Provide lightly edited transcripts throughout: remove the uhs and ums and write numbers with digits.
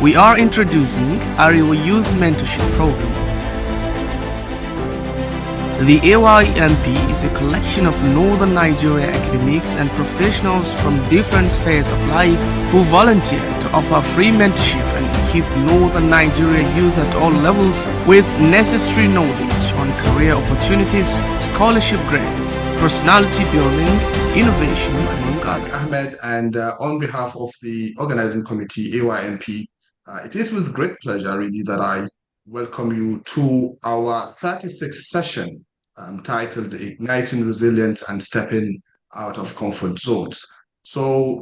We are introducing Arewa Youth Mentorship Program. The AYMP is a collection of Northern Nigeria academics and professionals from different spheres of life who volunteer to offer free mentorship and equip Northern Nigeria youth at all levels with necessary knowledge on career opportunities, scholarship grants, personality building, innovation, among others. Ahmed, and on behalf of the organizing committee, AYMP, it is with great pleasure really that I welcome you to our 36th session titled Igniting Resilience and Stepping Out of Comfort Zones. So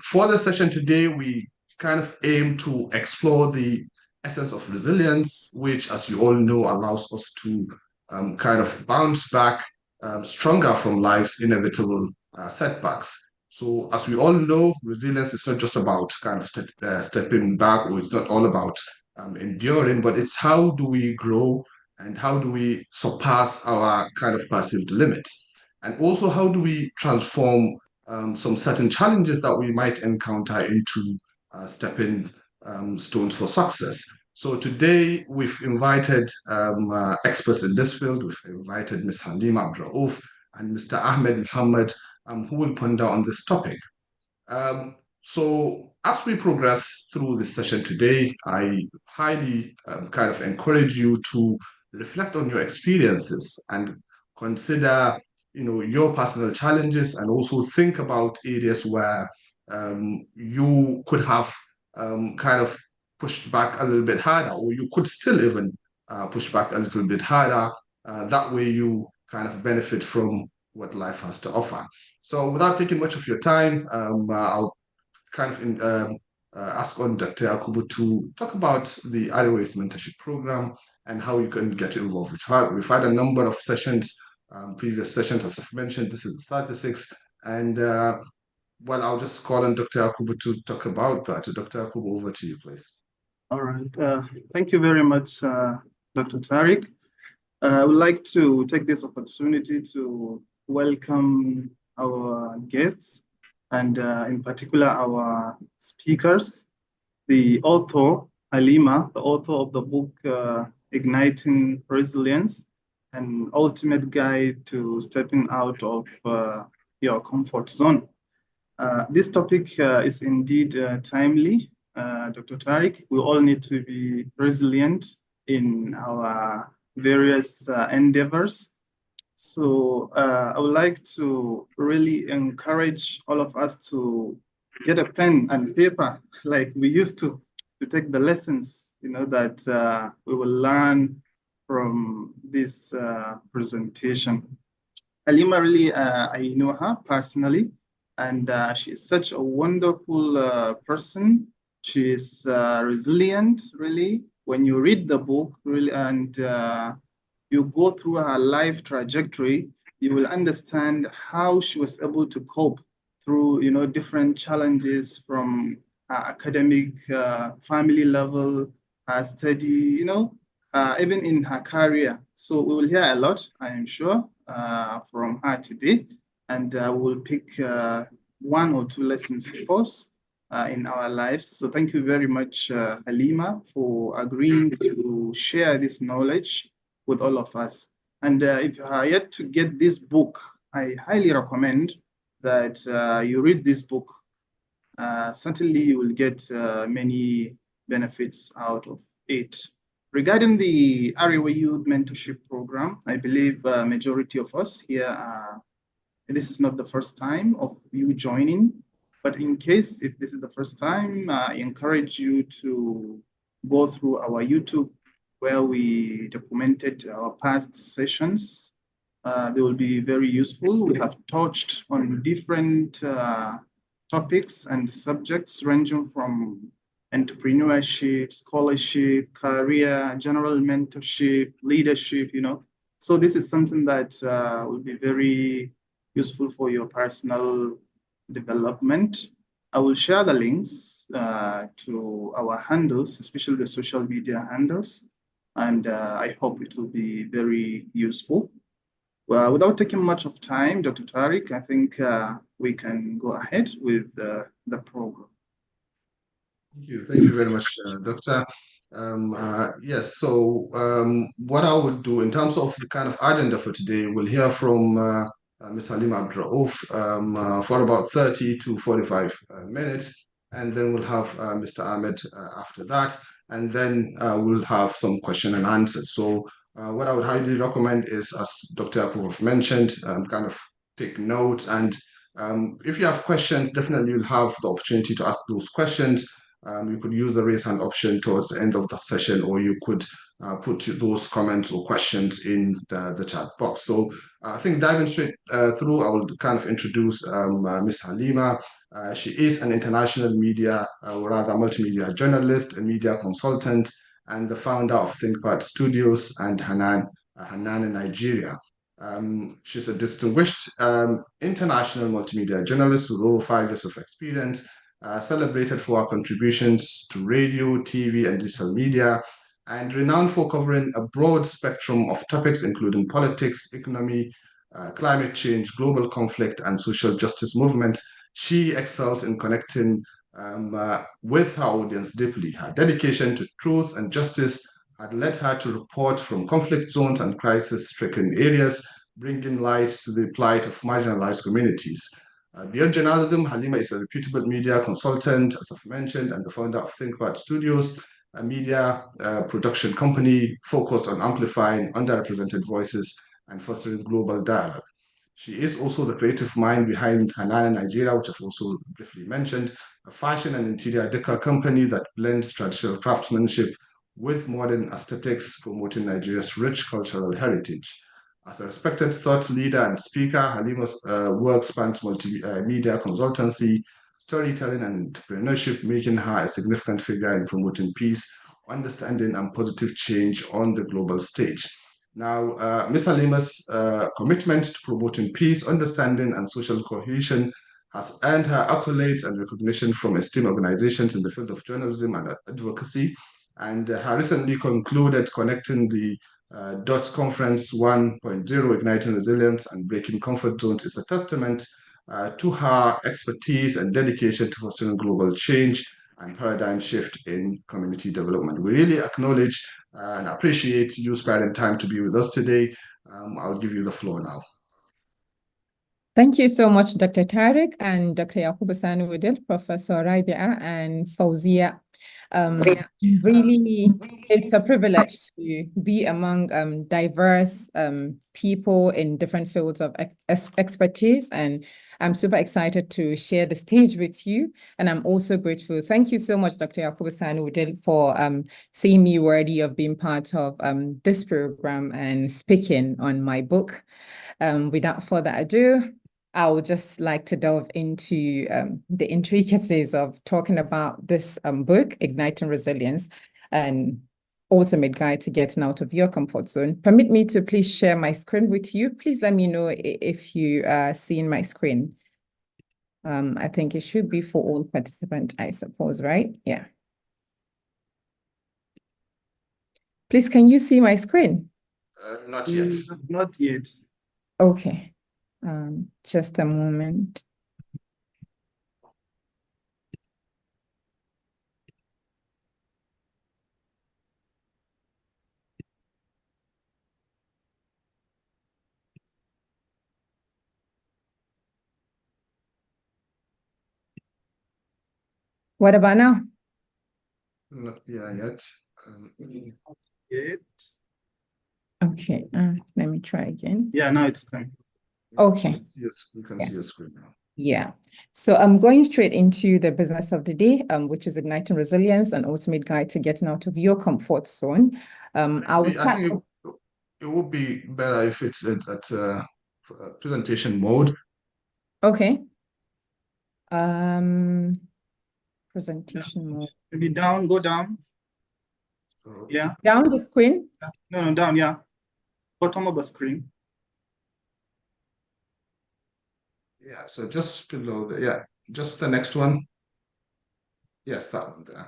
for the session today, we kind of aim to explore the essence of resilience, which, as you all know, allows us to kind of bounce back stronger from life's inevitable setbacks. So as we all know, resilience is not just about kind of stepping back, or it's not all about enduring, but it's how do we grow and how do we surpass our kind of perceived limits? And also, how do we transform some certain challenges that we might encounter into stepping stones for success? So today we've invited experts in this field. We've invited Ms. Halima Abdurrauf and Mr. Ahmed Mohammed, who will ponder on this topic. So as we progress through this session today, I highly kind of encourage you to reflect on your experiences and consider, your personal challenges, and also think about areas where you could have kind of pushed back a little bit harder, or you could still even push back a little bit harder. That way you kind of benefit from what life has to offer. So without taking much of your time, I'll kind of ask on Dr. Yakubu to talk about the Arewa Youth Mentorship Program and how you can get involved. We've had a number of sessions, previous sessions, as I've mentioned. This is 36, and well, I'll just call on Dr. Yakubu to talk about that. Dr. Yakubu, over to you, please. All right. Thank you very much, Dr. Tariq. I would like to take this opportunity to welcome our guests and in particular our speakers, the author, Halima, the author of the book, Igniting Resilience, an ultimate guide to stepping out of your comfort zone. This topic is indeed timely, Dr. Tariq. We all need to be resilient in our various endeavors. So I would like to really encourage all of us to get a pen and paper like we used to take the lessons, that we will learn from this presentation. Halima, really, I know her personally, and she's such a wonderful person. She is resilient, really. When you read the book, really, and you go through her life trajectory, you will understand how she was able to cope through, different challenges from academic, family level, study, even in her career. So we will hear a lot, I am sure, from her today, and we'll pick one or two lessons for us in our lives. So thank you very much, Halima, for agreeing to share this knowledge with all of us. And if you are yet to get this book, I highly recommend that you read this book. Certainly you will get many benefits out of it. Regarding the Arewa Youth Mentorship Program, I believe majority of us here, this is not the first time of you joining, but in case if this is the first time, I encourage you to go through our YouTube where we documented our past sessions. They will be very useful. We have touched on different topics and subjects ranging from entrepreneurship, scholarship, career, general mentorship, leadership, So this is something that will be very useful for your personal development. I will share the links to our handles, especially the social media handles, and I hope it will be very useful. Well, without taking much of time, Dr. Tariq, I think we can go ahead with the program. Thank you very much, Doctor. Yes, so what I would do in terms of the kind of agenda for today, we'll hear from Ms. Halima Abdurrauf for about 30 to 45 minutes, and then we'll have Mr. Ahmed after that, and then we'll have some question and answers. So what I would highly recommend is, as Dr. Abdurrauf mentioned, kind of take notes, and if you have questions, definitely you'll have the opportunity to ask those questions. You could use the raise hand option towards the end of the session, or you could put those comments or questions in the chat box. So I think diving straight through, I will kind of introduce Ms. Halima. She is an international media, or rather multimedia journalist, a media consultant, and the founder of ThinkPad Studios and Hanan in Nigeria. She's a distinguished international multimedia journalist with over 5 years of experience, celebrated for her contributions to radio, TV, and digital media, and renowned for covering a broad spectrum of topics, including politics, economy, climate change, global conflict, and social justice movement. She excels in connecting with her audience deeply. Her dedication to truth and justice had led her to report from conflict zones and crisis-stricken areas, bringing light to the plight of marginalized communities. Beyond journalism, Halima is a reputable media consultant, as I've mentioned, and the founder of ThinkPad Studios, a media production company focused on amplifying underrepresented voices and fostering global dialogue. She is also the creative mind behind Hanan Nigeria, which I've also briefly mentioned, a fashion and interior decor company that blends traditional craftsmanship with modern aesthetics, promoting Nigeria's rich cultural heritage. As a respected thought leader and speaker, Halima's work spans multimedia consultancy, storytelling, and entrepreneurship, making her a significant figure in promoting peace, understanding, and positive change on the global stage. Now, Ms. Halima's commitment to promoting peace, understanding, and social cohesion has earned her accolades and recognition from esteemed organizations in the field of journalism and advocacy. And her recently concluded Connecting the DOTS Conference 1.0, Igniting Resilience and Breaking Comfort Zones, is a testament to her expertise and dedication to fostering global change and paradigm shift in community development. We really acknowledge and appreciate you sparing time to be with us today. I'll give you the floor now. Thank you so much, Dr. Tariq and Dr. Yakubu Sanuudil, Professor Rabia and Fauzia. Really, it's a privilege to be among diverse people in different fields of expertise, and I'm super excited to share the stage with you. And I'm also grateful. Thank you so much, Dr. Yakubu Sanuudil, for seeing me worthy of being part of this program and speaking on my book. Without further ado, I would just like to delve into the intricacies of talking about this book, Igniting Resilience, and ultimate guide to getting out of your comfort zone. Permit me to please share my screen with you. Please let me know if you are seeing my screen. I think it should be for all participants, I suppose, right? Yeah. Please, can you see my screen? Not yet. Not yet. Okay. Just a moment. What about now? Not yet. Not yet. Okay, let me try again. Yeah, now it's time. Okay. Yes, we can see your screen now. Yeah. So I'm going straight into the business of the day, which is Igniting Resilience, an ultimate guide to getting out of your comfort zone. I think it would be better if it's at presentation mode. Okay. Presentation mode. Maybe down, go down. Yeah. Down the screen? No, down, yeah. Bottom of the screen. Yeah, so just below just the next one. Yes, that one there.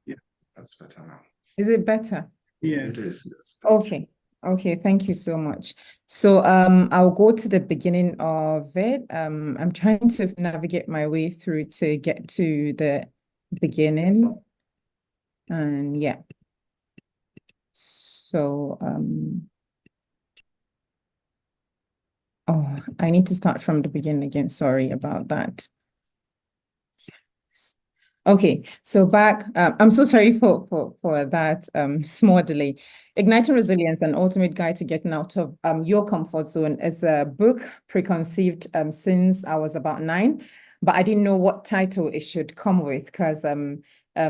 Yeah. That's better now. Is it better? Yeah. It is, yes. Okay. Okay, thank you so much. So I'll go to the beginning of it. I'm trying to navigate my way through to get to the beginning. And yeah. So, oh, I need to start from the beginning again. Sorry about that. Okay, so back, I'm so sorry for that small delay. Igniting Resilience, an ultimate guide to getting out of your comfort zone is a book preconceived since I was about 9, but I didn't know what title it should come with because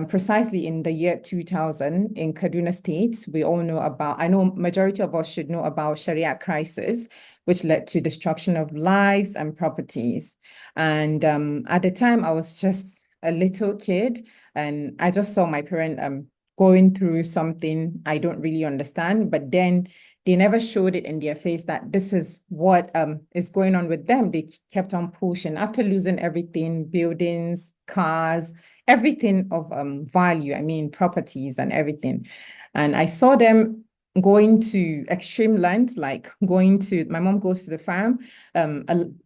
precisely in the year 2000 in Kaduna State, we all know about, I know majority of us should know about Sharia crisis, which led to destruction of lives and properties. And at the time, I was just a little kid, and I just saw my parent going through something I don't really understand, but then they never showed it in their face that this is what is going on with them. They kept on pushing after losing everything, buildings, cars, everything of value, I mean, properties and everything. And I saw them going to extreme lengths, like my mom goes to the farm,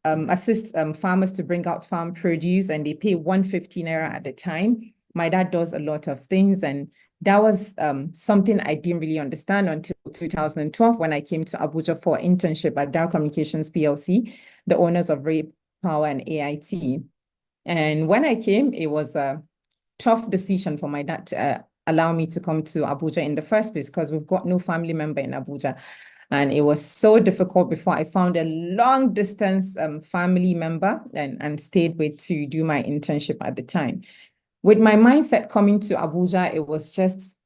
assist farmers to bring out farm produce, and they pay 150 naira at the time. My dad does a lot of things, and that was something I didn't really understand until 2012 when I came to Abuja for internship at Dow Communications PLC, the owners of Ray Power and AIT. And when I came, it was a tough decision for my dad to allow me to come to Abuja in the first place because we've got no family member in Abuja. And it was so difficult before I found a long distance family member and stayed with to do my internship at the time. With my mindset coming to Abuja, it was just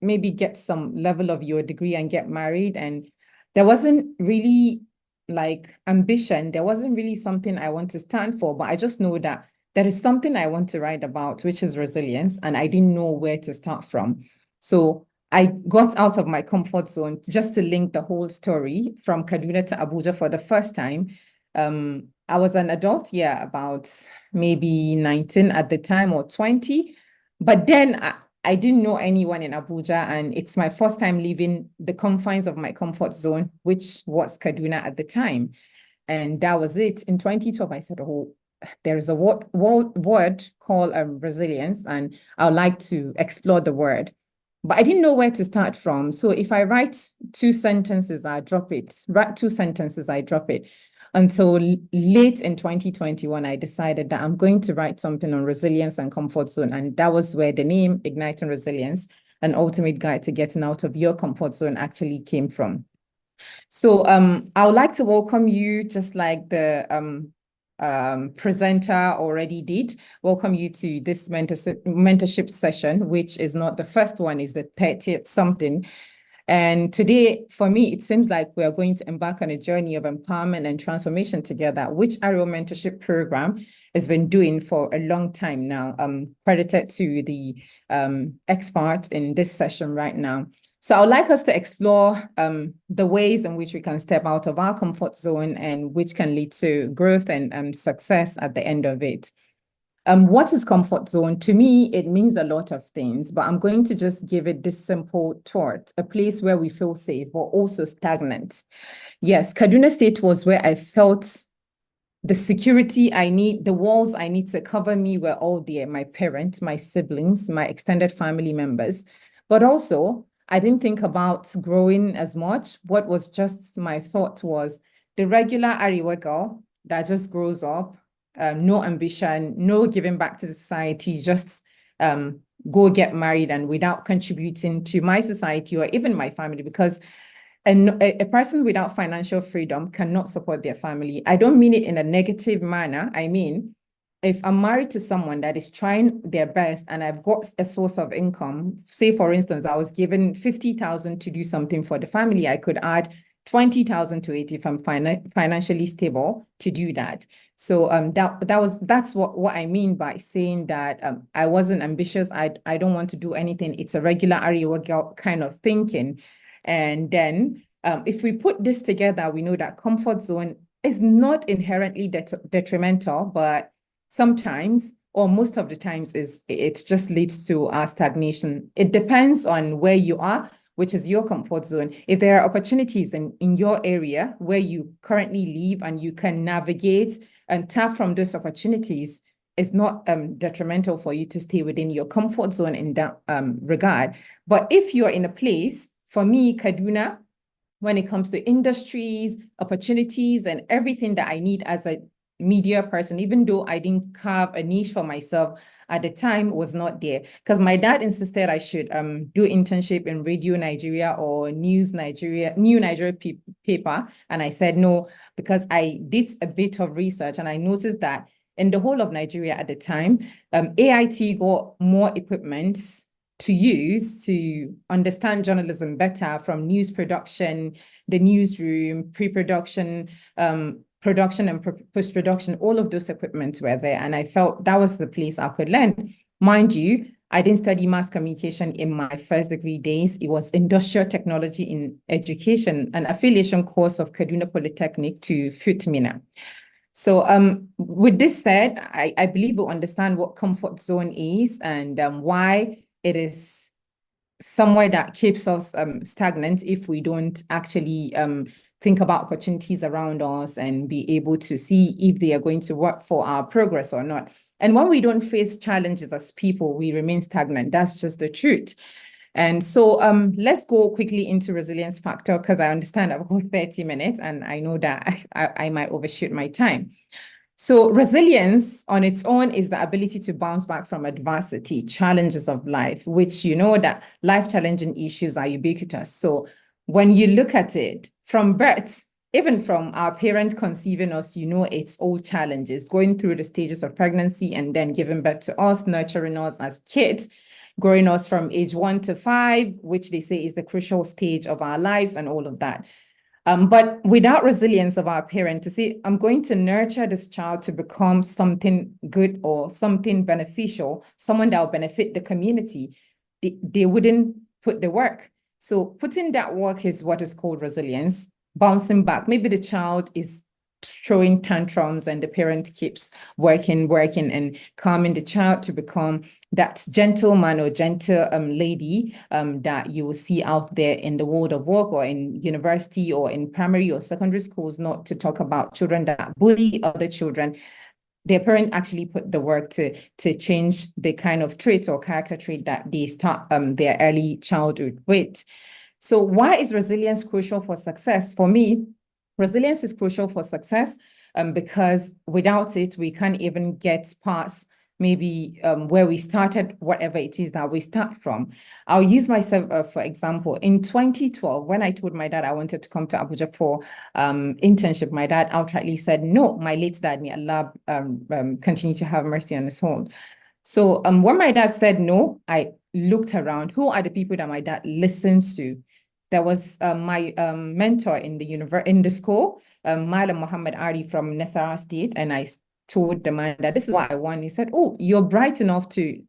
maybe get some level of your degree and get married. And there wasn't really like ambition. There wasn't really something I want to stand for, but I just know that there is something I want to write about, which is resilience, and I didn't know where to start from. So I got out of my comfort zone just to link the whole story from Kaduna to Abuja for the first time. I was an adult, about maybe 19 at the time or 20, but then I didn't know anyone in Abuja, and it's my first time leaving the confines of my comfort zone, which was Kaduna at the time. And that was it. In 2012, I said, oh, there's a word called resilience, and I would like to explore the word. But I didn't know where to start from. So if I write 2 sentences, I drop it. Write 2 sentences, I drop it. Until late in 2021, I decided that I'm going to write something on resilience and comfort zone. And that was where the name Igniting Resilience, an ultimate guide to getting out of your comfort zone, actually came from. So I would like to welcome you, just like the presenter already did, welcome you to this mentorship session, which is not the first one, is the 30th something. And today, for me, it seems like we are going to embark on a journey of empowerment and transformation together, which ARIO mentorship program has been doing for a long time now, credited to the expert in this session right now. So I would like us to explore the ways in which we can step out of our comfort zone and which can lead to growth and success at the end of it. What is comfort zone? To me, it means a lot of things, but I'm going to just give it this simple thought: a place where we feel safe, but also stagnant. Yes, Kaduna State was where I felt the security I need, the walls I need to cover me were all there. My parents, my siblings, my extended family members, but also I didn't think about growing as much. What was just my thought was the regular Ariwa girl that just grows up, no ambition, no giving back to the society, just go get married and without contributing to my society or even my family, because a person without financial freedom cannot support their family. I don't mean it in a negative manner. I mean, if I'm married to someone that is trying their best and I've got a source of income, say, for instance, I was given 50,000 to do something for the family, I could add 20,000 to it if I'm financially stable to do that. So that's what I mean by saying that I wasn't ambitious. I don't want to do anything. It's a regular Ariwa girl kind of thinking. And then if we put this together, we know that comfort zone is not inherently detrimental, but sometimes, or most of the times, it just leads to stagnation. It depends on where you are, which is your comfort zone. If there are opportunities in your area where you currently live and you can navigate and tap from those opportunities, it's not detrimental for you to stay within your comfort zone in that regard. But if you're in a place, for me, Kaduna, when it comes to industries, opportunities, and everything that I need as a media person, even though I didn't carve a niche for myself at the time, was not there. Because my dad insisted I should do internship in Radio Nigeria or New Nigeria paper. And I said no, because I did a bit of research and I noticed that in the whole of Nigeria at the time, AIT got more equipment to use to understand journalism better, from news production, the newsroom, pre-production, production and post-production. All of those equipments were there. And I felt that was the place I could learn. Mind you, I didn't study mass communication in my first degree days. It was industrial technology in education, an affiliation course of Kaduna Polytechnic to FUTMINA. So with this said, I believe we'll understand what comfort zone is and why it is somewhere that keeps us stagnant if we don't actually think about opportunities around us and be able to see if they are going to work for our progress or not. And when we don't face challenges as people, we remain stagnant. That's just the truth. And so let's go quickly into resilience factor, because I understand I've got 30 minutes and I know that I might overshoot my time. So resilience on its own is the ability to bounce back from adversity, challenges of life, which you know that life challenging issues are ubiquitous. So when you look at it from birth, even from our parent conceiving us, you know, it's all challenges, going through the stages of pregnancy and then giving birth to us, nurturing us as kids, growing us from age 1 to 5, which they say is the crucial stage of our lives and all of that. But without resilience of our parent to say, I'm going to nurture this child to become something good or something beneficial, someone that will benefit the community, they wouldn't put the work. So putting that work is what is called resilience, bouncing back. Maybe the child is throwing tantrums and the parent keeps working and calming the child to become that gentleman or gentle lady that you will see out there in the world of work or in university or in primary or secondary schools, not to talk about children that bully other children. Their parent actually put the work to change the kind of traits or character trait that they start their early childhood with. So why is resilience crucial for success? For me, resilience is crucial for success because without it, we can't even get past maybe where we started, whatever it is that we start from. I'll use myself, for example, in 2012, when I told my dad I wanted to come to Abuja for internship, my dad outrightly said, no, my late dad, may Allah continue to have mercy on his soul. So when my dad said no, I looked around, who are the people that my dad listens to? There was my mentor in the school, Ahmed Mohammed from Nasarawa State, and I told the man that this is what I want. He said, oh, you're bright enough to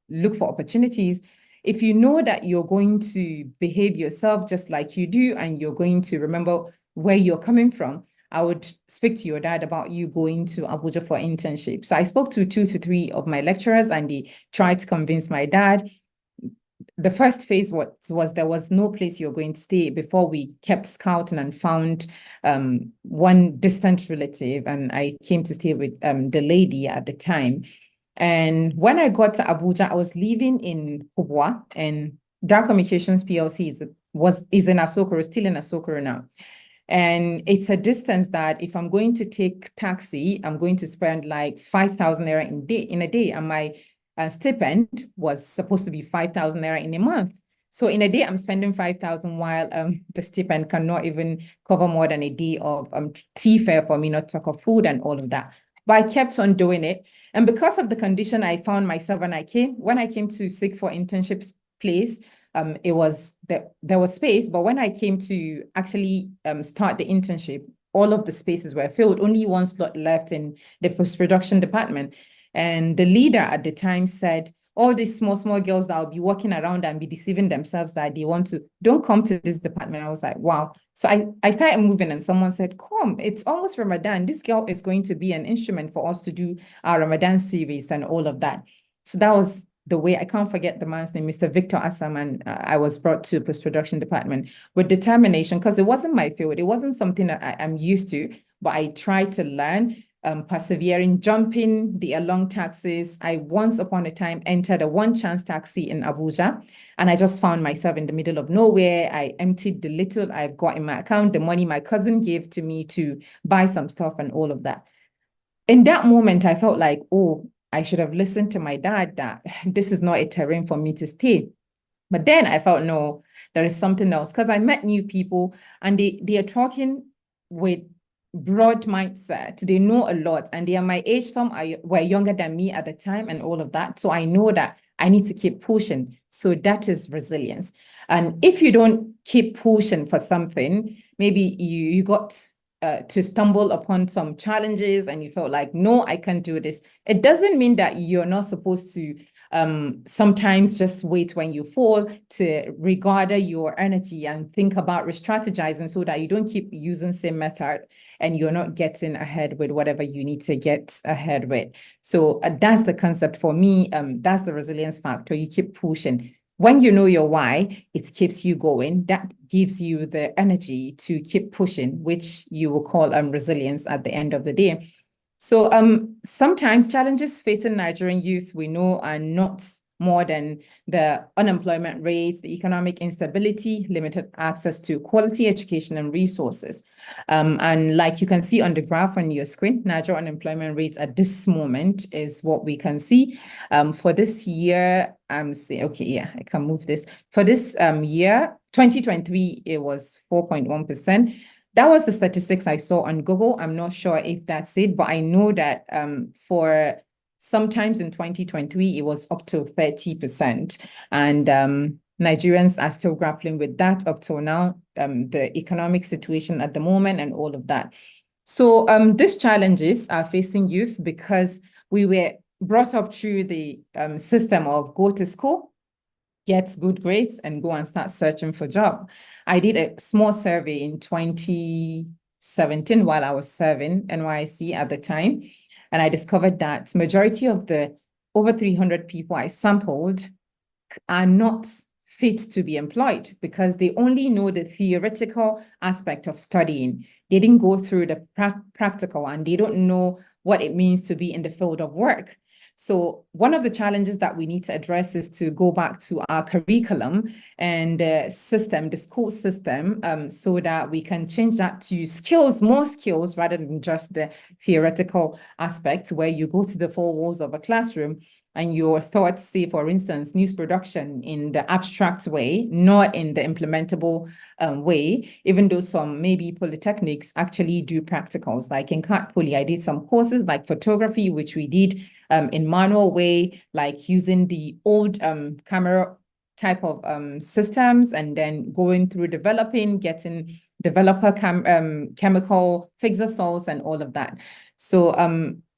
look for opportunities. If you know that you're going to behave yourself just like you do, and you're going to remember where you're coming from, I would speak to your dad about you going to Abuja for internship. So I spoke to 2 to 3 of my lecturers, and they tried to convince my dad. The first phase was there was no place you're going to stay before we kept scouting and found one distant relative, and I came to stay with the lady at the time. And when I got to Abuja, I was living in Kubwa, and Dark Communications PLC is in Asokoro, still in Asokoro now. And it's a distance that if I'm going to take taxi, I'm going to spend like 5,000 naira in a day, and my stipend was supposed to be 5,000 naira in a month. So in a day, I'm spending 5,000 while the stipend cannot even cover more than a day of tea fare for me, not to talk of food and all of that. But I kept on doing it. And because of the condition I found myself when I came to seek for internships place, there was space. But when I came to actually start the internship, all of the spaces were filled, only one slot left in the post-production department. And the leader at the time said, all these small girls that will be walking around and be deceiving themselves that they want to, don't come to this department. I was like, wow. So I started moving, and someone said, come, it's almost Ramadan. This girl is going to be an instrument for us to do our Ramadan series and all of that. So that was the way. I can't forget the man's name, Mr. Victor Assam, and I was brought to post-production department with determination, because it wasn't my field. It wasn't something that I'm used to, but I tried to learn. persevering, jumping the long taxis. I once upon a time entered a one chance taxi in Abuja, and I just found myself in the middle of nowhere. I emptied the little I've got in my account, the money my cousin gave to me to buy some stuff and all of that. In that moment, I felt like, oh, I should have listened to my dad that this is not a terrain for me to stay. But then I felt, no, there is something else, because I met new people and they are talking with broad mindset. They know a lot and they are my age. Some were younger than me at the time and all of that. So I know that I need to keep pushing. So that is resilience. And if you don't keep pushing for something, maybe you got to stumble upon some challenges and you felt like, no, I can't do this. It doesn't mean that you're not supposed to sometimes just wait when you fall to regard your energy and think about re-strategizing so that you don't keep using same method and you're not getting ahead with whatever you need to get ahead with. So that's the concept for me. That's the resilience factor. You keep pushing. When you know your why, it keeps you going. That gives you the energy to keep pushing, which you will call resilience at the end of the day. So sometimes challenges facing Nigerian youth, we know, are not more than the unemployment rate, the economic instability, limited access to quality education and resources. And like you can see on the graph on your screen, Nigerian unemployment rates at this moment is what we can see. For this year, I'm saying, okay, yeah, I can move this. For this year, 2023, it was 4.1%. That was the statistics I saw on Google. I'm not sure if that's it, but I know that for sometimes in 2023, it was up to 30%. And Nigerians are still grappling with that up till now, the economic situation at the moment and all of that. So these challenges are facing youth because we were brought up through the system of go to school, get good grades, and go and start searching for a job. I did a small survey in 2017 while I was serving NYC at the time, and I discovered that majority of the over 300 people I sampled are not fit to be employed because they only know the theoretical aspect of studying. They didn't go through the practical and they don't know what it means to be in the field of work. So one of the challenges that we need to address is to go back to our curriculum and the system, the school system, so that we can change that to skills, more skills, rather than just the theoretical aspect where you go to the four walls of a classroom and your thoughts, say, for instance, news production in the abstract way, not in the implementable way, even though some maybe polytechnics actually do practicals. Like in Cat Poly, I did some courses like photography, which we did in manual way, like using the old camera type of systems and then going through developing, getting developer chemical fixer salts and all of that. So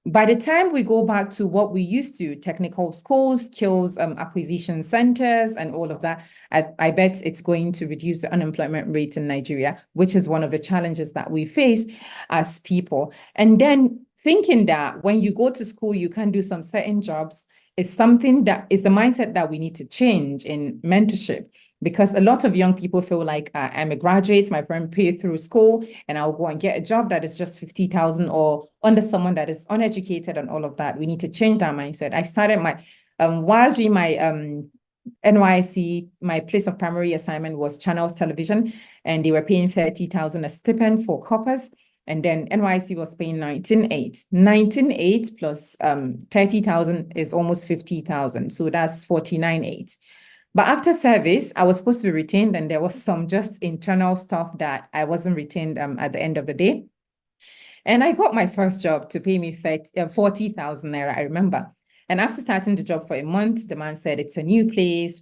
by the time we go back to what we used to, technical schools, skills acquisition centers and all of that, I bet it's going to reduce the unemployment rate in Nigeria, which is one of the challenges that we face as people. And then thinking that when you go to school, you can do some certain jobs is something that is the mindset that we need to change in mentorship, because a lot of young people feel like I'm a graduate, my parents pay through school, and I'll go and get a job that is just 50,000 or under someone that is uneducated and all of that. We need to change that mindset. I started my, while doing my NYC, my place of primary assignment was Channels Television, and they were paying 30,000 a stipend for coppers. And then NYC was paying 19.8. 19.8 plus 30,000 is almost 50,000. So that's 49.8. But after service, I was supposed to be retained, and there was some just internal stuff that I wasn't retained at the end of the day. And I got my first job to pay me 40,000 naira, I remember. And after starting the job for a month, the man said, it's a new place,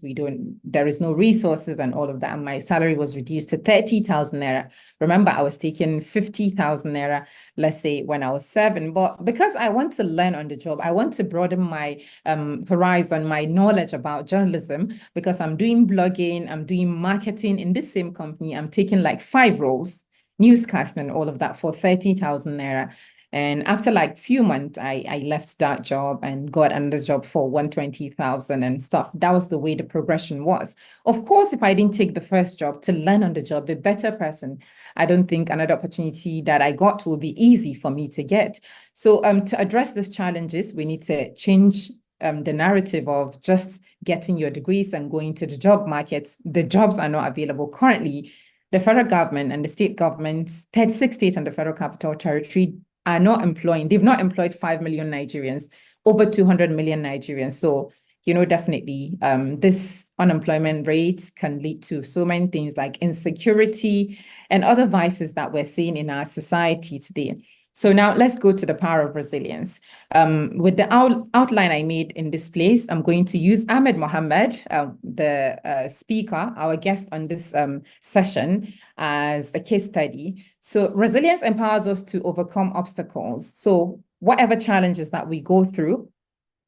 there is no resources and all of that. And my salary was reduced to 30,000 naira. Remember, I was taking 50,000 naira, let's say, when I was serving. But because I want to learn on the job, I want to broaden my horizon, my knowledge about journalism, because I'm doing blogging, I'm doing marketing in this same company. I'm taking like 5 roles, newscasting and all of that for 30,000 naira. And after like few months, I left that job and got another job for 120,000 and stuff. That was the way the progression was. Of course, if I didn't take the first job to learn on the job, be a better person, I don't think another opportunity that I got will be easy for me to get. So to address these challenges, we need to change the narrative of just getting your degrees and going to the job markets. The jobs are not available currently. The federal government and the state governments, 36 states and the federal capital territory, are not employing. They've not employed 5 million Nigerians, over 200 million Nigerians. So, definitely this unemployment rate can lead to so many things like insecurity and other vices that we're seeing in our society today. So now let's go to the power of resilience. With the outline I made in this place, I'm going to use Ahmed Mohammed, the speaker, our guest on this session, as a case study. So resilience empowers us to overcome obstacles. So whatever challenges that we go through,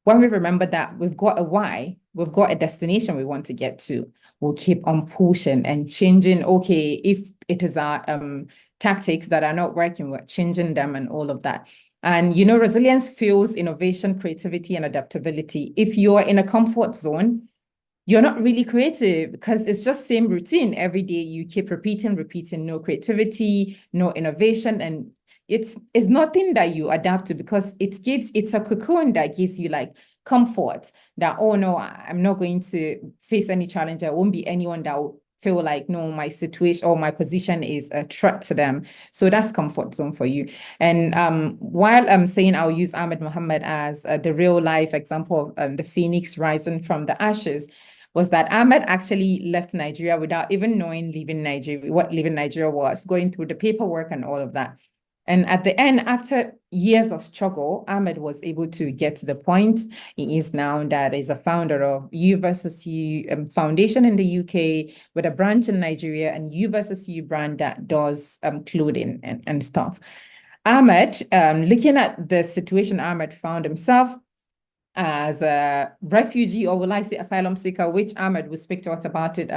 when we remember that we've got a why, we've got a destination we want to get to, we'll keep on pushing and changing. Okay, if it is our tactics that are not working, we're changing them and all of that. And, resilience fuels innovation, creativity, and adaptability. If you're in a comfort zone, you're not really creative because it's just same routine. Every day you keep repeating, no creativity, no innovation. And it's nothing that you adapt to because it's a cocoon that gives you like comfort that, oh no, I'm not going to face any challenge. There won't be anyone that will feel like, no, my situation or my position is a threat to them. So that's comfort zone for you. And while I'm saying I'll use Ahmed Mohammed as the real life example of the phoenix rising from the ashes, was that Ahmed actually left Nigeria without even knowing what leaving Nigeria was, going through the paperwork and all of that. And at the end, after years of struggle, Ahmed was able to get to the point. He is now that is a founder of U versus U Foundation in the UK with a branch in Nigeria, and U versus U brand that does clothing and stuff. Ahmed, looking at the situation Ahmed found himself as a refugee, or will I say asylum seeker, which Ahmed will speak to us about it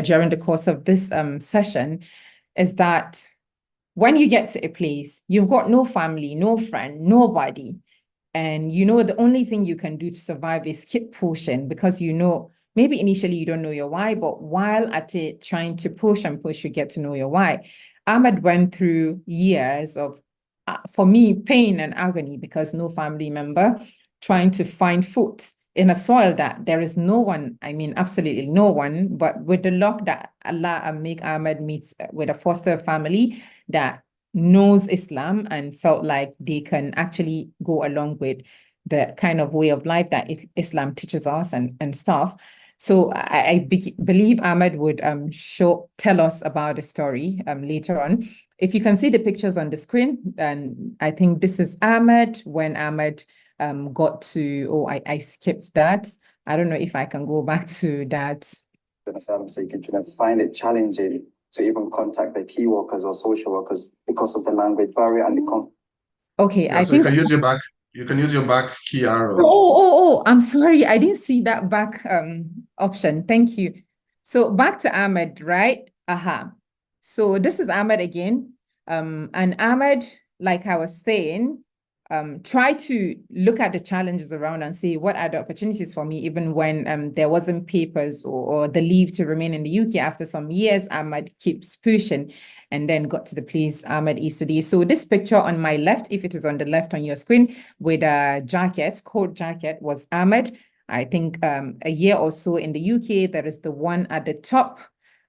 during the course of this session, is that when you get to a place, you've got no family, no friend, nobody. And the only thing you can do to survive is keep pushing because maybe initially you don't know your why, but while at it, trying to push and push, you get to know your why. Ahmed went through years of, for me, pain and agony because no family member, trying to find food in a soil that there is no one, absolutely no one, but with the luck that Allah make Ahmed meet with a foster family that knows Islam and felt like they can actually go along with the kind of way of life that Islam teaches us and stuff. So I believe Ahmed would tell us about the story later on. If you can see the pictures on the screen, and I think this is Ahmed when Ahmed got to, I skipped that. I don't know if I can go back to that. Asylum seeker, find it challenging to even contact the key workers or social workers because of the language barrier and the Okay, yeah, I think you can use your back. You can use your back key arrow. Oh, I'm sorry. I didn't see that back option. Thank you. So back to Ahmed, right? So this is Ahmed again. And Ahmed, like I was saying, try to look at the challenges around and see what are the opportunities for me, even when there wasn't papers or the leave to remain in the UK. After some years, Ahmed keeps pushing and then got to the place Ahmed is today. So this picture on my left, if it is on the left on your screen, with a coat jacket, was Ahmed. I think a year or so in the UK. There is the one at the top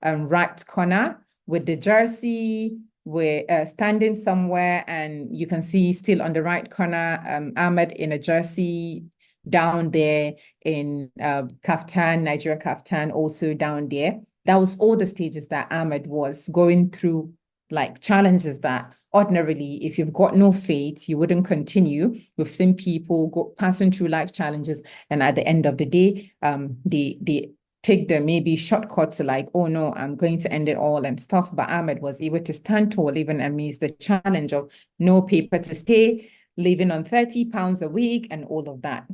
right corner with the jersey. We're standing somewhere and you can see still on the right corner, Ahmed in a jersey down there in Kaftan, Nigeria Kaftan, also down there. That was all the stages that Ahmed was going through, like challenges that ordinarily, if you've got no faith, you wouldn't continue. We've seen people passing through life challenges, and at the end of the day, they take the maybe shortcut to like, oh no, I'm going to end it all and stuff. But Ahmed was able to stand tall even amidst the challenge of no paper to stay, living on £30 a week and all of that.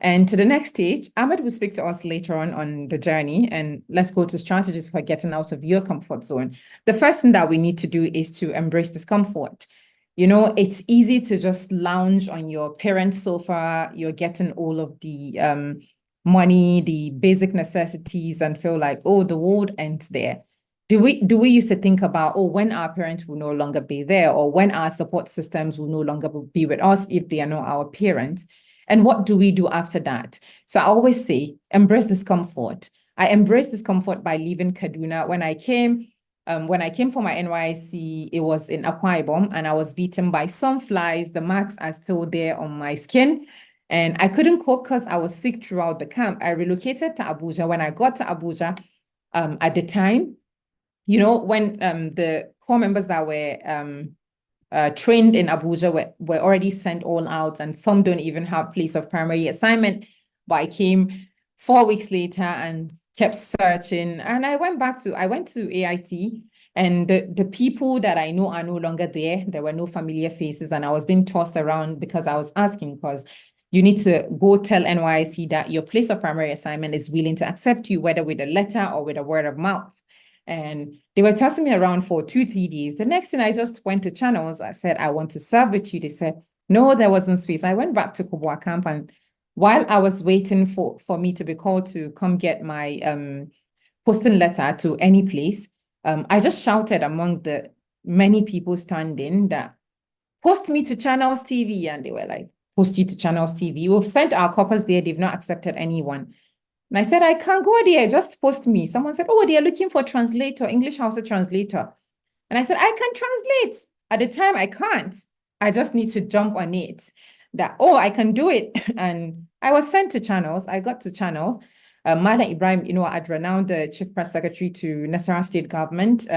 And to the next stage, Ahmed will speak to us later on the journey, and let's go to strategies for getting out of your comfort zone. The first thing that we need to do is to embrace discomfort. You know, it's easy to just lounge on your parents' sofa. You're getting all of the money, the basic necessities, and feel like, oh, the world ends there. Do we used to think about, oh, when our parents will no longer be there, or when our support systems will no longer be with us if they are not our parents? And what do we do after that? So I always say, embrace discomfort. I embraced discomfort by leaving Kaduna. When I came for my NYC, it was in Akwa Ibom, and I was beaten by some flies. The marks are still there on my skin. And I couldn't cope because I was sick throughout the camp. I relocated to Abuja. When I got to Abuja, at the time, you know, when the core members that were trained in Abuja were already sent all out, and some don't even have place of primary assignment. But I came 4 weeks later and kept searching. And I went to AIT, and the people that I know are no longer there. There were no familiar faces, and I was being tossed around because I was asking, because you need to go tell NYC that your place of primary assignment is willing to accept you, whether with a letter or with a word of mouth. And they were tossing me around for 2-3 days. The next thing, I just went to Channels. I said, I want to serve with you. They said, no, there wasn't space. I went back to Kubwa camp, and while I was waiting for me to be called to come get my posting letter to any place, I just shouted among the many people standing that, post me to Channels TV. And they were like, post you to Channels TV. We've sent our coppers there. They've not accepted anyone. And I said, I can't go there. Just post me. Someone said, oh, they're looking for translator, English Hausa translator. And I said, I can translate. At the time, I can't. I just need to jump on it. That, oh, I can do it. And I was sent to Channels. I got to Channels. Malam Ibrahim, Adra, now the chief press secretary to Nasarawa state government,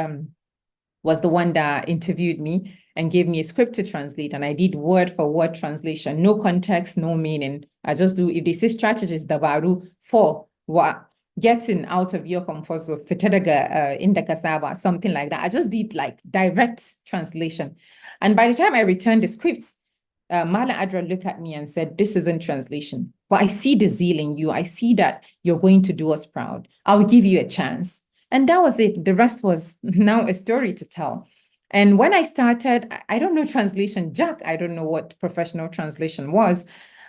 was the one that interviewed me and gave me a script to translate. And I did word for word translation, no context, no meaning. I just do, if they say strategist, dabaru for what, getting out of your comfort zone, in the kasaba, something like that. I just did like direct translation. And by the time I returned the scripts, Mala Adra looked at me and said, this isn't translation, but I see the zeal in you. I see that you're going to do us proud. I'll give you a chance. And that was it. The rest was now a story to tell. And when I started, I don't know translation, Jack, I don't know what professional translation was,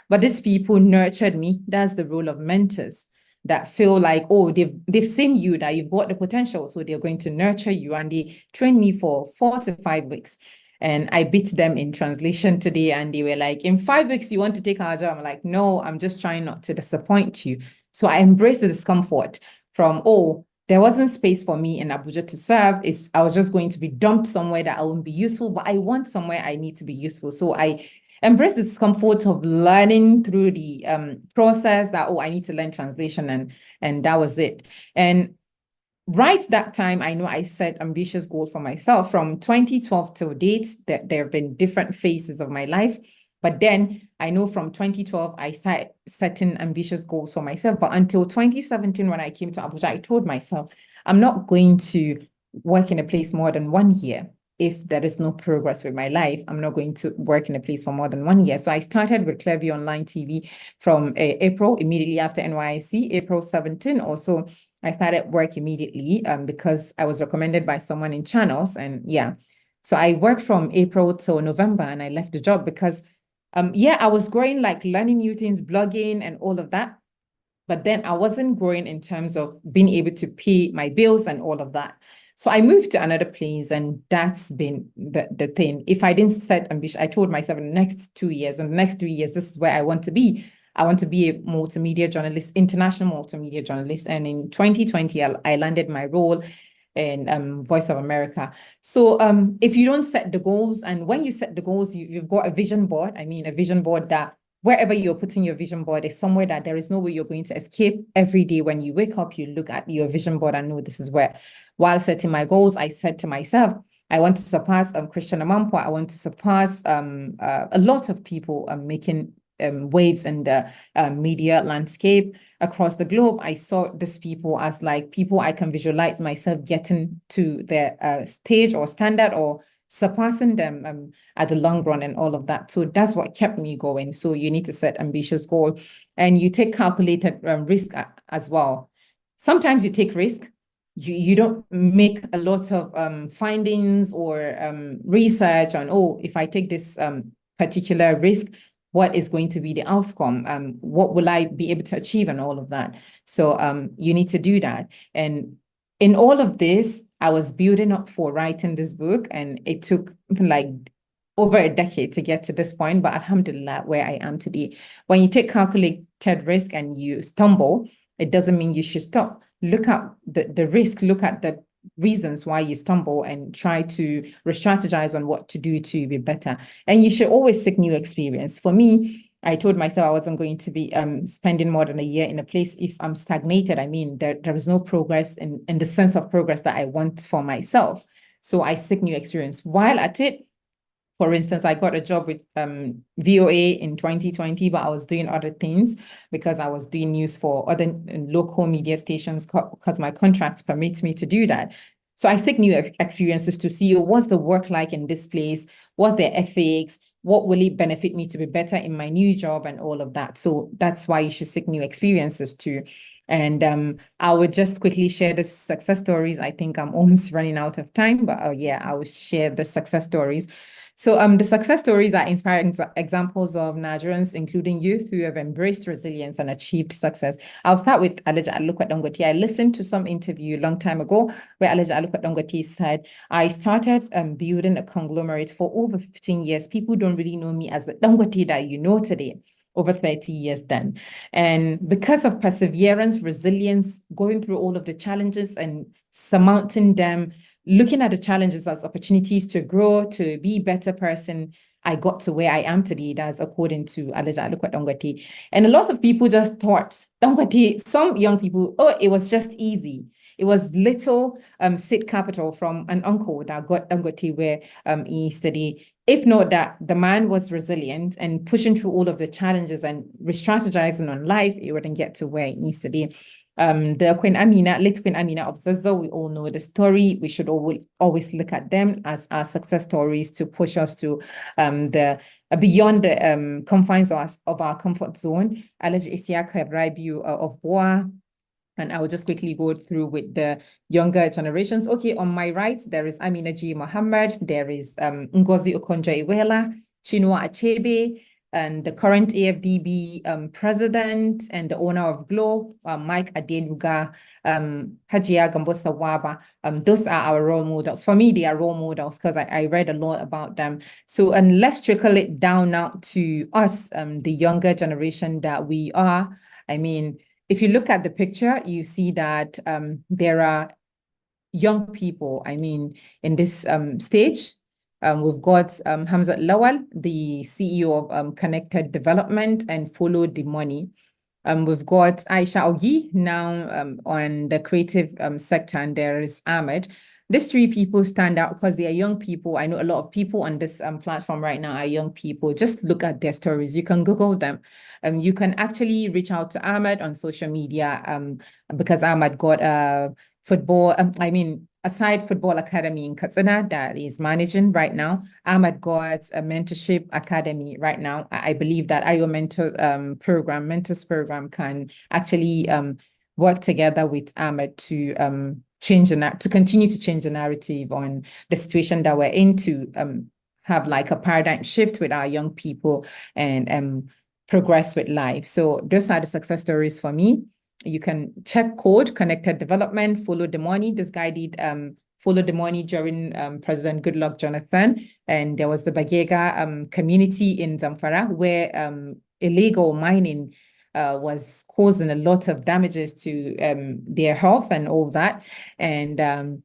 but these people nurtured me. That's the role of mentors that feel like, oh, they've seen you, that you've got the potential, so they're going to nurture you. And they trained me for 4 to 5 weeks. And I beat them in translation today. And they were like, in 5 weeks, you want to take our job? I'm like, no, I'm just trying not to disappoint you. So I embraced the discomfort from, oh, there wasn't space for me in Abuja to serve. I was just going to be dumped somewhere that I wouldn't be useful, but I want somewhere I need to be useful. So I embraced the discomfort of learning through the process that, oh, I need to learn translation, and that was it. And right that time, I know I set ambitious goals for myself from 2012 till date, that there have been different phases of my life. But then I know from 2012, I started setting ambitious goals for myself. But until 2017, when I came to Abuja, I told myself, I'm not going to work in a place more than 1 year. If there is no progress with my life, I'm not going to work in a place for more than 1 year. So I started with Clearview Online TV from April, immediately after NYSC, April 17 or so. I started work immediately because I was recommended by someone in Channels. And yeah, so I worked from April till November, and I left the job because I was growing, like learning new things, blogging and all of that. But then I wasn't growing in terms of being able to pay my bills and all of that. So I moved to another place, and that's been the thing. If I didn't set ambition, I told myself in the next 2 years, and the next 3 years, this is where I want to be. I want to be a multimedia journalist, international multimedia journalist. And in 2020, I landed my role in Voice of America. So if you don't set the goals, and when you set the goals, you've got a vision board. I mean, a vision board that wherever you're putting your vision board is somewhere that there is no way you're going to escape. Every day when you wake up, you look at your vision board and know this is where. While setting my goals, I said to myself, I want to surpass Christian Amampwa. I want to surpass a lot of people making waves in the media landscape across the globe. I saw these people as like people I can visualize myself getting to their stage or standard or surpassing them at the long run and all of that. So that's what kept me going. So you need to set ambitious goals, and you take calculated risk as well. Sometimes you take risk, you don't make a lot of findings or research on, oh, if I take this particular risk, what is going to be the outcome? What will I be able to achieve and all of that? So you need to do that. And in all of this, I was building up for writing this book, and it took like over a decade to get to this point, but alhamdulillah, where I am today. When you take calculated risk and you stumble, it doesn't mean you should stop. Look at the risk, look at the reasons why you stumble, and try to re-strategize on what to do to be better. And you should always seek new experience. For me, I told myself I wasn't going to be spending more than a year in a place if I'm stagnated. I mean, there is no progress in the sense of progress that I want for myself. So I seek new experience. While at it, for instance, I got a job with VOA in 2020, but I was doing other things because I was doing news for other local media stations because my contracts permit me to do that. So I seek new experiences to see what's the work like in this place, what's their ethics, what will it benefit me to be better in my new job and all of that. So that's why you should seek new experiences too. And I would just quickly share the success stories. I think I'm almost running out of time, but yeah, I will share the success stories. So the success stories are inspiring examples of Nigerians, including youth, who have embraced resilience and achieved success. I'll start with Alhaji Alukwat Dangote. I listened to some interview a long time ago where Alhaji Alukwat Dangote said, I started building a conglomerate for over 15 years. People don't really know me as the Dangote that you know today. Over 30 years then. And because of perseverance, resilience, going through all of the challenges and surmounting them, looking at the challenges as opportunities to grow, to be a better person, I got to where I am today. That's according to Alhaji Alukwat Dangote. And a lot of people just thought, Dangote, some young people, oh, it was just easy. It was little seed capital from an uncle that got Dangote where he studied. If not that, the man was resilient and pushing through all of the challenges and re-strategizing on life, it wouldn't get to where he needs to be. The Queen Amina, late Queen Amina of Zazzau, we all know the story. We should always look at them as our success stories to push us to beyond the confines of our comfort zone. Alhaji Isiaka Rabiu of Boa. And I will just quickly go through with the younger generations. Okay, on my right, there is Ahmed Mohammed, there is Ngozi Okonjo-Iweala, Chinua Achebe, and the current AFDB president and the owner of Glo, Mike Adenuga, Hajia Gambosa Waba. Those are our role models. For me, they are role models because I read a lot about them. So, and let's trickle it down now to us, the younger generation that we are. I mean, if you look at the picture, you see that there are young people, I mean, in this stage. We've got Hamzat Lawal, the CEO of Connected Development and Follow the Money. We've got Aisha Ogi now on the creative sector, and there is Ahmed. These three people stand out because they are young people. I know a lot of people on this platform right now are young people. Just look at their stories. You can Google them. You can actually reach out to Ahmed on social media because Ahmed got a football, aside Football Academy in Katsina that is managing right now, Ahmed got a mentorship academy right now. I believe that our mentors program can actually work together with Ahmed to continue to change the narrative on the situation that we're in, to have like a paradigm shift with our young people and progress with life. So those are the success stories for me. You can check code Connected Development, Follow the Money. This guy did Follow the Money during President Goodluck Jonathan. And there was the Bagega community in Zamfara where illegal mining was causing a lot of damages to their health and all that. And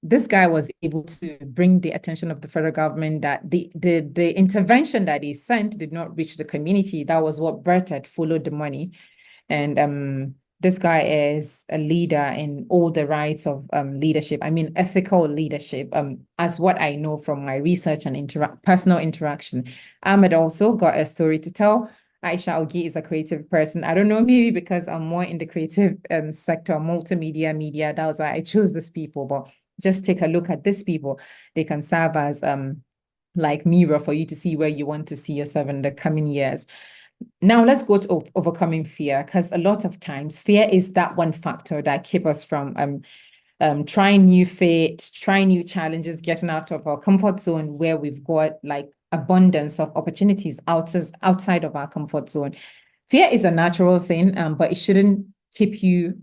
this guy was able to bring the attention of the federal government that the intervention that he sent did not reach the community. That was what birthed Follow the Money. And this guy is a leader in all the rights of leadership. I mean, ethical leadership, as what I know from my research and personal interaction. Ahmed also got a story to tell. Aisha Ogi is a creative person. I don't know, maybe because I'm more in the creative sector, multimedia, media. That was why I chose these people. But just take a look at these people. They can serve as like mirror for you to see where you want to see yourself in the coming years. Now let's go to overcoming fear, because a lot of times fear is that one factor that keeps us from trying new fit, trying new challenges, getting out of our comfort zone where we've got like abundance of opportunities outside of our comfort zone. Fear is a natural thing, but it shouldn't keep you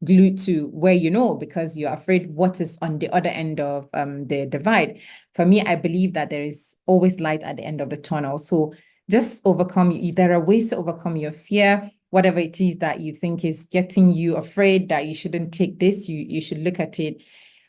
glued to where you know, because you're afraid what is on the other end of the divide. For me, I believe that there is always light at the end of the tunnel. So just there are ways to overcome your fear, whatever it is that you think is getting you afraid that you shouldn't take this, you should look at it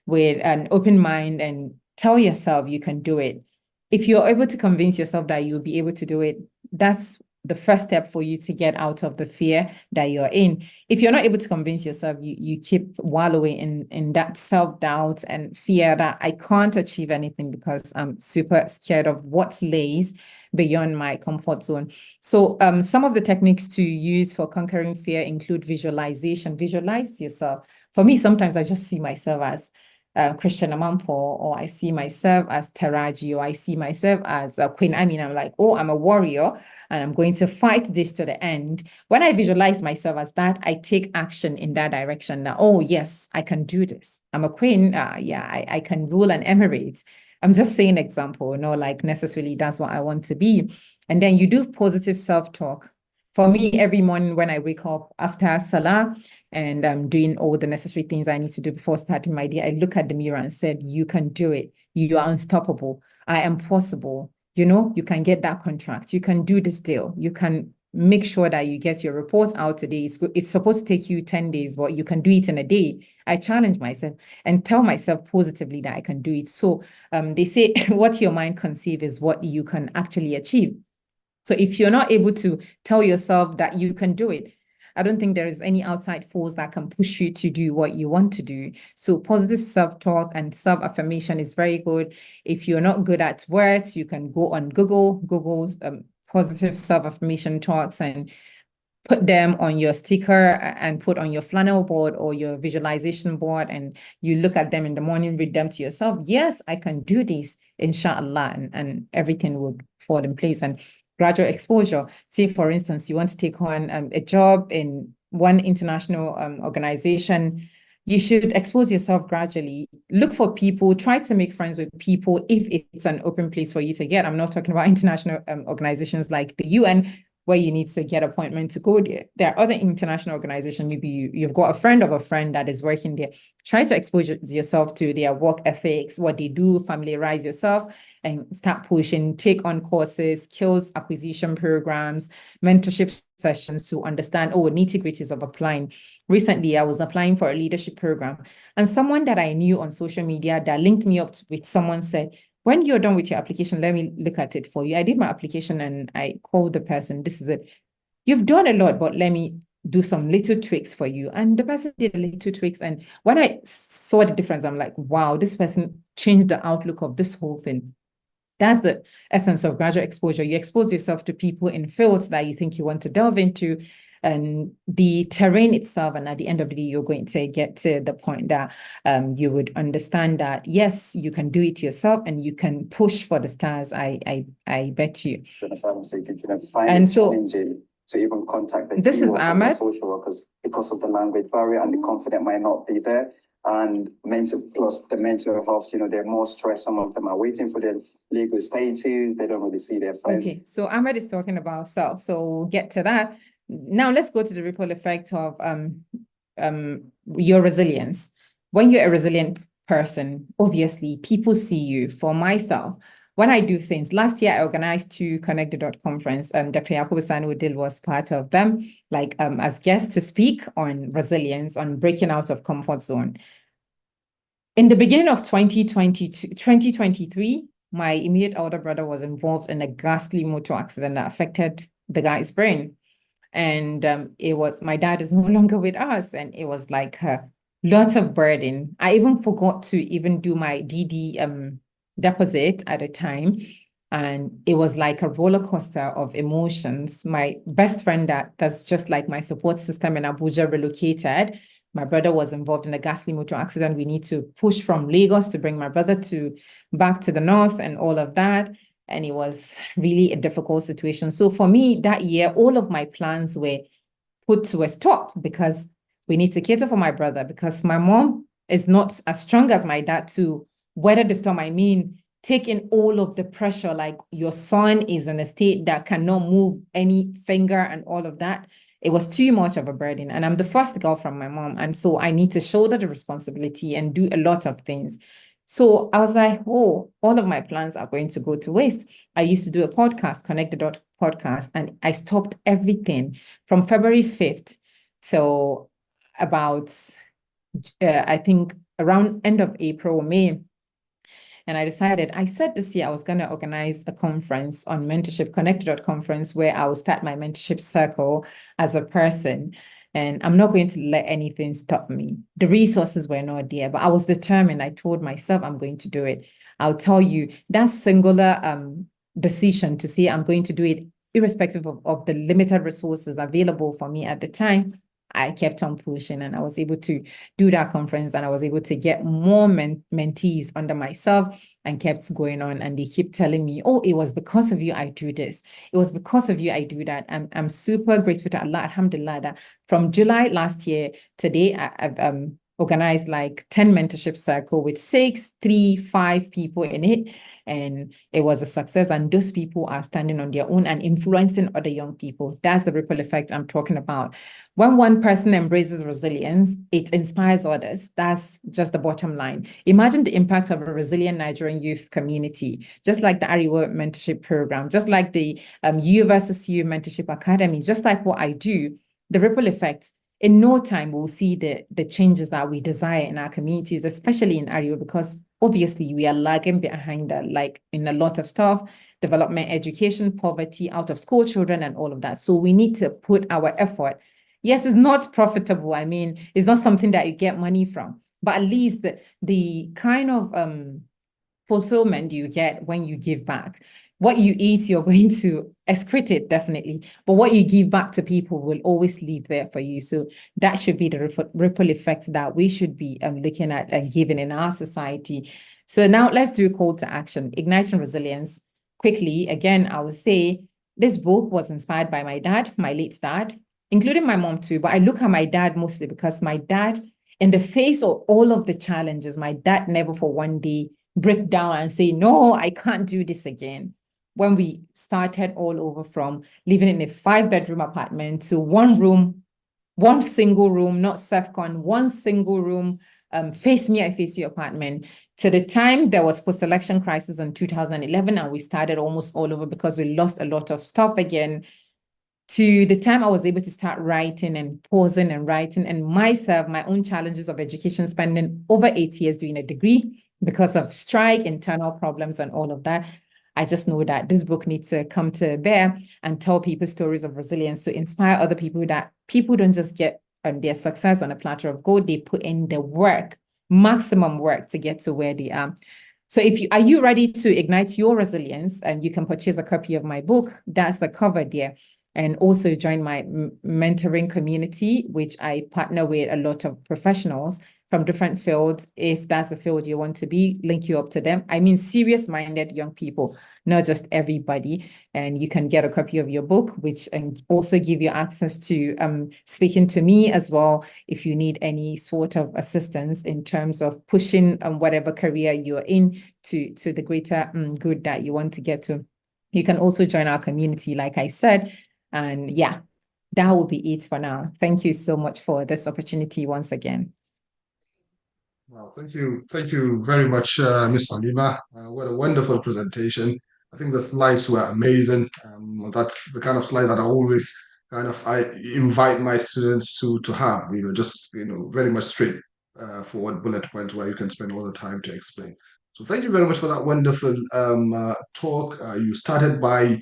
with an open mind and tell yourself you can do it. If you're able to convince yourself that you'll be able to do it, that's the first step for you to get out of the fear that you're in. If you're not able to convince yourself, you keep wallowing in that self-doubt and fear that I can't achieve anything because I'm super scared of what lays beyond my comfort zone. So some of the techniques to use for conquering fear include visualization. Visualize yourself. For me, sometimes I just see myself as Christian Amampo, or I see myself as Taraji, or I see myself as Queen. I mean, I'm like, oh, I'm a warrior and I'm going to fight this to the end. When I visualize myself as that, I take action in that direction. Now, oh, yes, I can do this. I'm a queen. I can rule an emirate. I'm just saying example, like necessarily that's what I want to be. And then you do positive self-talk. For me, every morning when I wake up after Salah, and I'm doing all the necessary things I need to do before starting my day, I look at the mirror and said, you can do it. You are unstoppable. I am possible. You can get that contract. You can do this deal. You can make sure that you get your report out today. It's supposed to take you 10 days, but you can do it in a day. I challenge myself and tell myself positively that I can do it. So they say what your mind conceives is what you can actually achieve. So if you're not able to tell yourself that you can do it, I don't think there is any outside force that can push you to do what you want to do. So positive self-talk and self-affirmation is very good. If you're not good at words, you can go on Google's positive self-affirmation talks and put them on your sticker and put on your flannel board or your visualization board, and you look at them in the morning, read them to yourself. Yes, I can do this, inshallah, and everything would fall in place. And gradual exposure. Say, for instance, you want to take on a job in one international organization. You should expose yourself gradually. Look for people, try to make friends with people if it's an open place for you to get. I'm not talking about international organizations like the UN, where you need to get appointment to go there. There are other international organizations. Maybe you've got a friend of a friend that is working there. Try to expose yourself to their work ethics, what they do, familiarize yourself, and start pushing, take on courses, skills acquisition programs, mentorship sessions to understand, nitty-gritties of applying. Recently, I was applying for a leadership program, and someone that I knew on social media that linked me up with someone said, when you're done with your application, let me look at it for you. I did my application and I called the person. This is it. You've done a lot, but let me do some little tweaks for you. And the person did a little tweaks. And when I saw the difference, I'm like, wow, this person changed the outlook of this whole thing. That's the essence of graduate exposure. You expose yourself to people in fields that you think you want to delve into, and the terrain itself. And at the end of the day, you're going to get to the point that you would understand that, yes, you can do it yourself and you can push for the stars. I bet you. And so to even contact the this is Ahmed. Social workers because of the language barrier, and the confidence might not be there. And plus the mental health, they're more stressed. Some of them are waiting for their legal status. They don't really see their friends. Okay, so Ahmed is talking about self. So we'll get to that. Now let's go to the ripple effect of your resilience. When you're a resilient person, obviously people see you. For myself, when I do things, last year I organized 2 Connect the Dot conference. Dr. Yakubu Sanu was part of them, as guest to speak on resilience, on breaking out of comfort zone. In the beginning of 2023, my immediate older brother was involved in a ghastly motor accident that affected the guy's brain. And my dad is no longer with us, and it was like a lot of burden. I even forgot to even do my DD deposit at a time, and it was like a roller coaster of emotions. My best friend that's just like my support system in Abuja relocated. My brother was involved in a ghastly motor accident. We need to push from Lagos to bring my brother back to the north and all of that. And it was really a difficult situation. So for me, that year, all of my plans were put to a stop because we need to cater for my brother, because my mom is not as strong as my dad to weather the storm. I mean, taking all of the pressure, like your son is in a state that cannot move any finger and all of that. It was too much of a burden. And I'm the first girl from my mom. And so I need to shoulder the responsibility and do a lot of things. So I was like, oh, all of my plans are going to go to waste. I used to do a podcast, Connect the Dot podcast, and I stopped everything from February 5th till about, I think, around end of April or May. And I said this year I was going to organize a conference on mentorship, Connect conference, where I will start my mentorship circle as a person. And I'm not going to let anything stop me. The resources were not there, but I was determined. I told myself I'm going to do it. I'll tell you, that singular decision to say I'm going to do it, irrespective of the limited resources available for me at the time, I kept on pushing, and I was able to do that conference, and I was able to get more mentees under myself, and kept going on. And they keep telling me, oh, it was because of you I do this. It was because of you I do that. I'm super grateful to Allah, alhamdulillah, that from July last year, today, I've organized like 10 mentorship circle with 5 people in it. And it was a success. And those people are standing on their own and influencing other young people. That's the ripple effect I'm talking about. When one person embraces resilience, it inspires others. That's just the bottom line. Imagine the impact of a resilient Nigerian youth community, just like the AYMP mentorship program, just like the U versus U mentorship academy, just like what I do, the ripple effects. In no time, we'll see the changes that we desire in our communities, especially in Arewa, because obviously we are lagging behind that, like in a lot of stuff, development, education, poverty, out of school children, and all of that. So we need to put our effort. Yes, it's not profitable. I mean, it's not something that you get money from, but at least the kind of fulfillment you get when you give back. What you eat, you're going to excrete it, definitely. But what you give back to people will always leave there for you. So that should be the ripple effect that we should be looking at and giving in our society. So now let's do a call to action, igniting resilience. Quickly, again, I would say this book was inspired by my dad, my late dad, including my mom too. But I look at my dad mostly because my dad, in the face of all of the challenges, my dad never for one day break down and say, no, I can't do this again. When we started all over from living in a 5-bedroom apartment to one single room, not SEFCON, one single room, face me, I face you apartment, to the time there was post-election crisis in 2011, and we started almost all over because we lost a lot of stuff again, to the time I was able to start writing and pausing and writing, and myself, my own challenges of education, spending over 8 years doing a degree because of strike, internal problems, and all of that. I just know that this book needs to come to bear and tell people stories of resilience to inspire other people, that people don't just get their success on a platter of gold. They put in the work, maximum work, to get to where they are. So are you ready to ignite your resilience? And you can purchase a copy of my book. That's the cover there. And also join my mentoring community, which I partner with a lot of professionals from different fields. If that's the field you want to be, link you up to them. I mean, serious-minded young people, not just everybody. And you can get a copy of your book, which also give you access to speaking to me as well, if you need any sort of assistance in terms of pushing whatever career you're in to the greater good that you want to get to. You can also join our community, like I said. And yeah, that will be it for now. Thank you so much for this opportunity once again. Wow, thank you very much, Ms. Halima. What a wonderful presentation. I think the slides were amazing. That's the kind of slide that I invite my students to have, just, very much straight forward bullet points where you can spend all the time to explain. So thank you very much for that wonderful talk. You started by,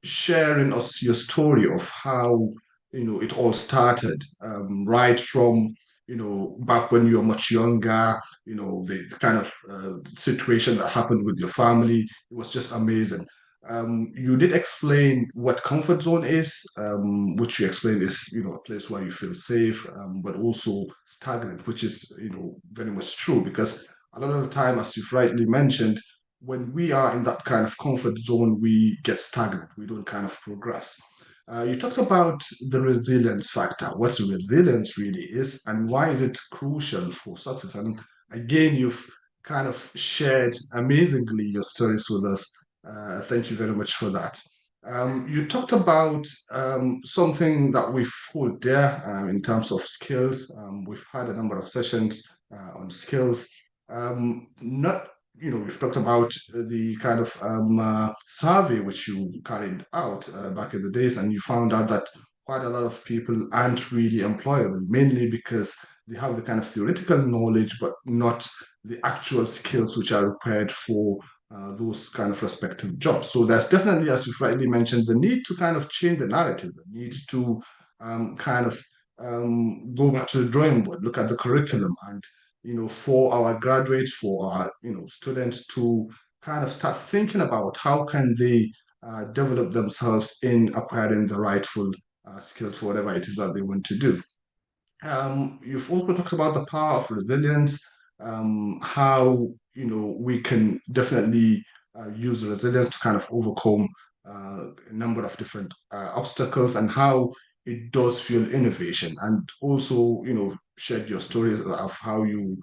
sharing us your story of how, it all started, right from, back when you were much younger, the kind of situation that happened with your family. It was just amazing. You did explain what comfort zone is, which you explained is, a place where you feel safe, but also stagnant, which is, very much true, because a lot of the time, as you've rightly mentioned, when we are in that kind of comfort zone, we get stagnant. We don't kind of progress. You talked about the resilience factor, what resilience really is, and why is it crucial for success. And again, you've kind of shared amazingly your stories with us. Thank you very much for that. You talked about something that we've put there in terms of skills. We've had a number of sessions on skills. Not, we've talked about the kind of survey which you carried out back in the days, and you found out that quite a lot of people aren't really employable, mainly because they have the kind of theoretical knowledge, but not the actual skills which are required for those kind of respective jobs. So there's definitely, as you've rightly mentioned, the need to kind of change the narrative, the need to kind of go back to the drawing board, look at the curriculum, and for our graduates, for our students to kind of start thinking about how can they develop themselves in acquiring the rightful skills for whatever it is that they want to do. You've also talked about the power of resilience, how we can definitely use resilience to kind of overcome a number of different obstacles, and how it does fuel innovation. And also, shared your stories of how you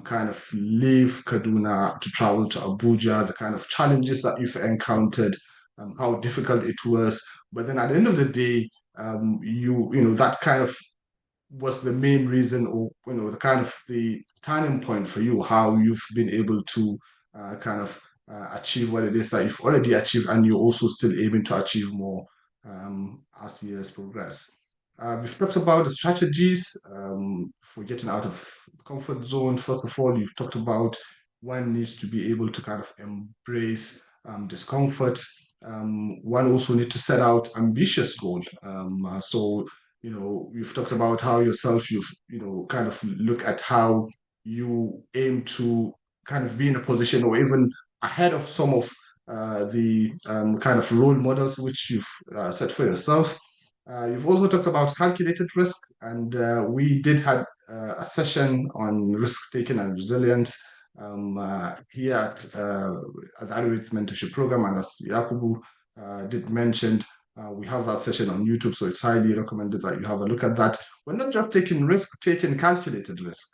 kind of leave Kaduna to travel to Abuja, the kind of challenges that you've encountered, how difficult it was. But then at the end of the day, that kind of was the main reason, or the kind of the turning point for you, how you've been able to kind of achieve what it is that you've already achieved, and you're also still aiming to achieve more as years progress. We've talked about the strategies for getting out of comfort zone. First of all, you've talked about one needs to be able to kind of embrace discomfort. One also needs to set out ambitious goals. So you've talked about how yourself, you've, kind of look at how you aim to kind of be in a position or even ahead of some of the kind of role models which you've set for yourself. You've also talked about calculated risk, and we did have a session on risk taking and resilience here at the AYMP mentorship program, and as Yakubu did mention, we have that session on YouTube, so it's highly recommended that you have a look at that. We're not just taking risk, taking calculated risk.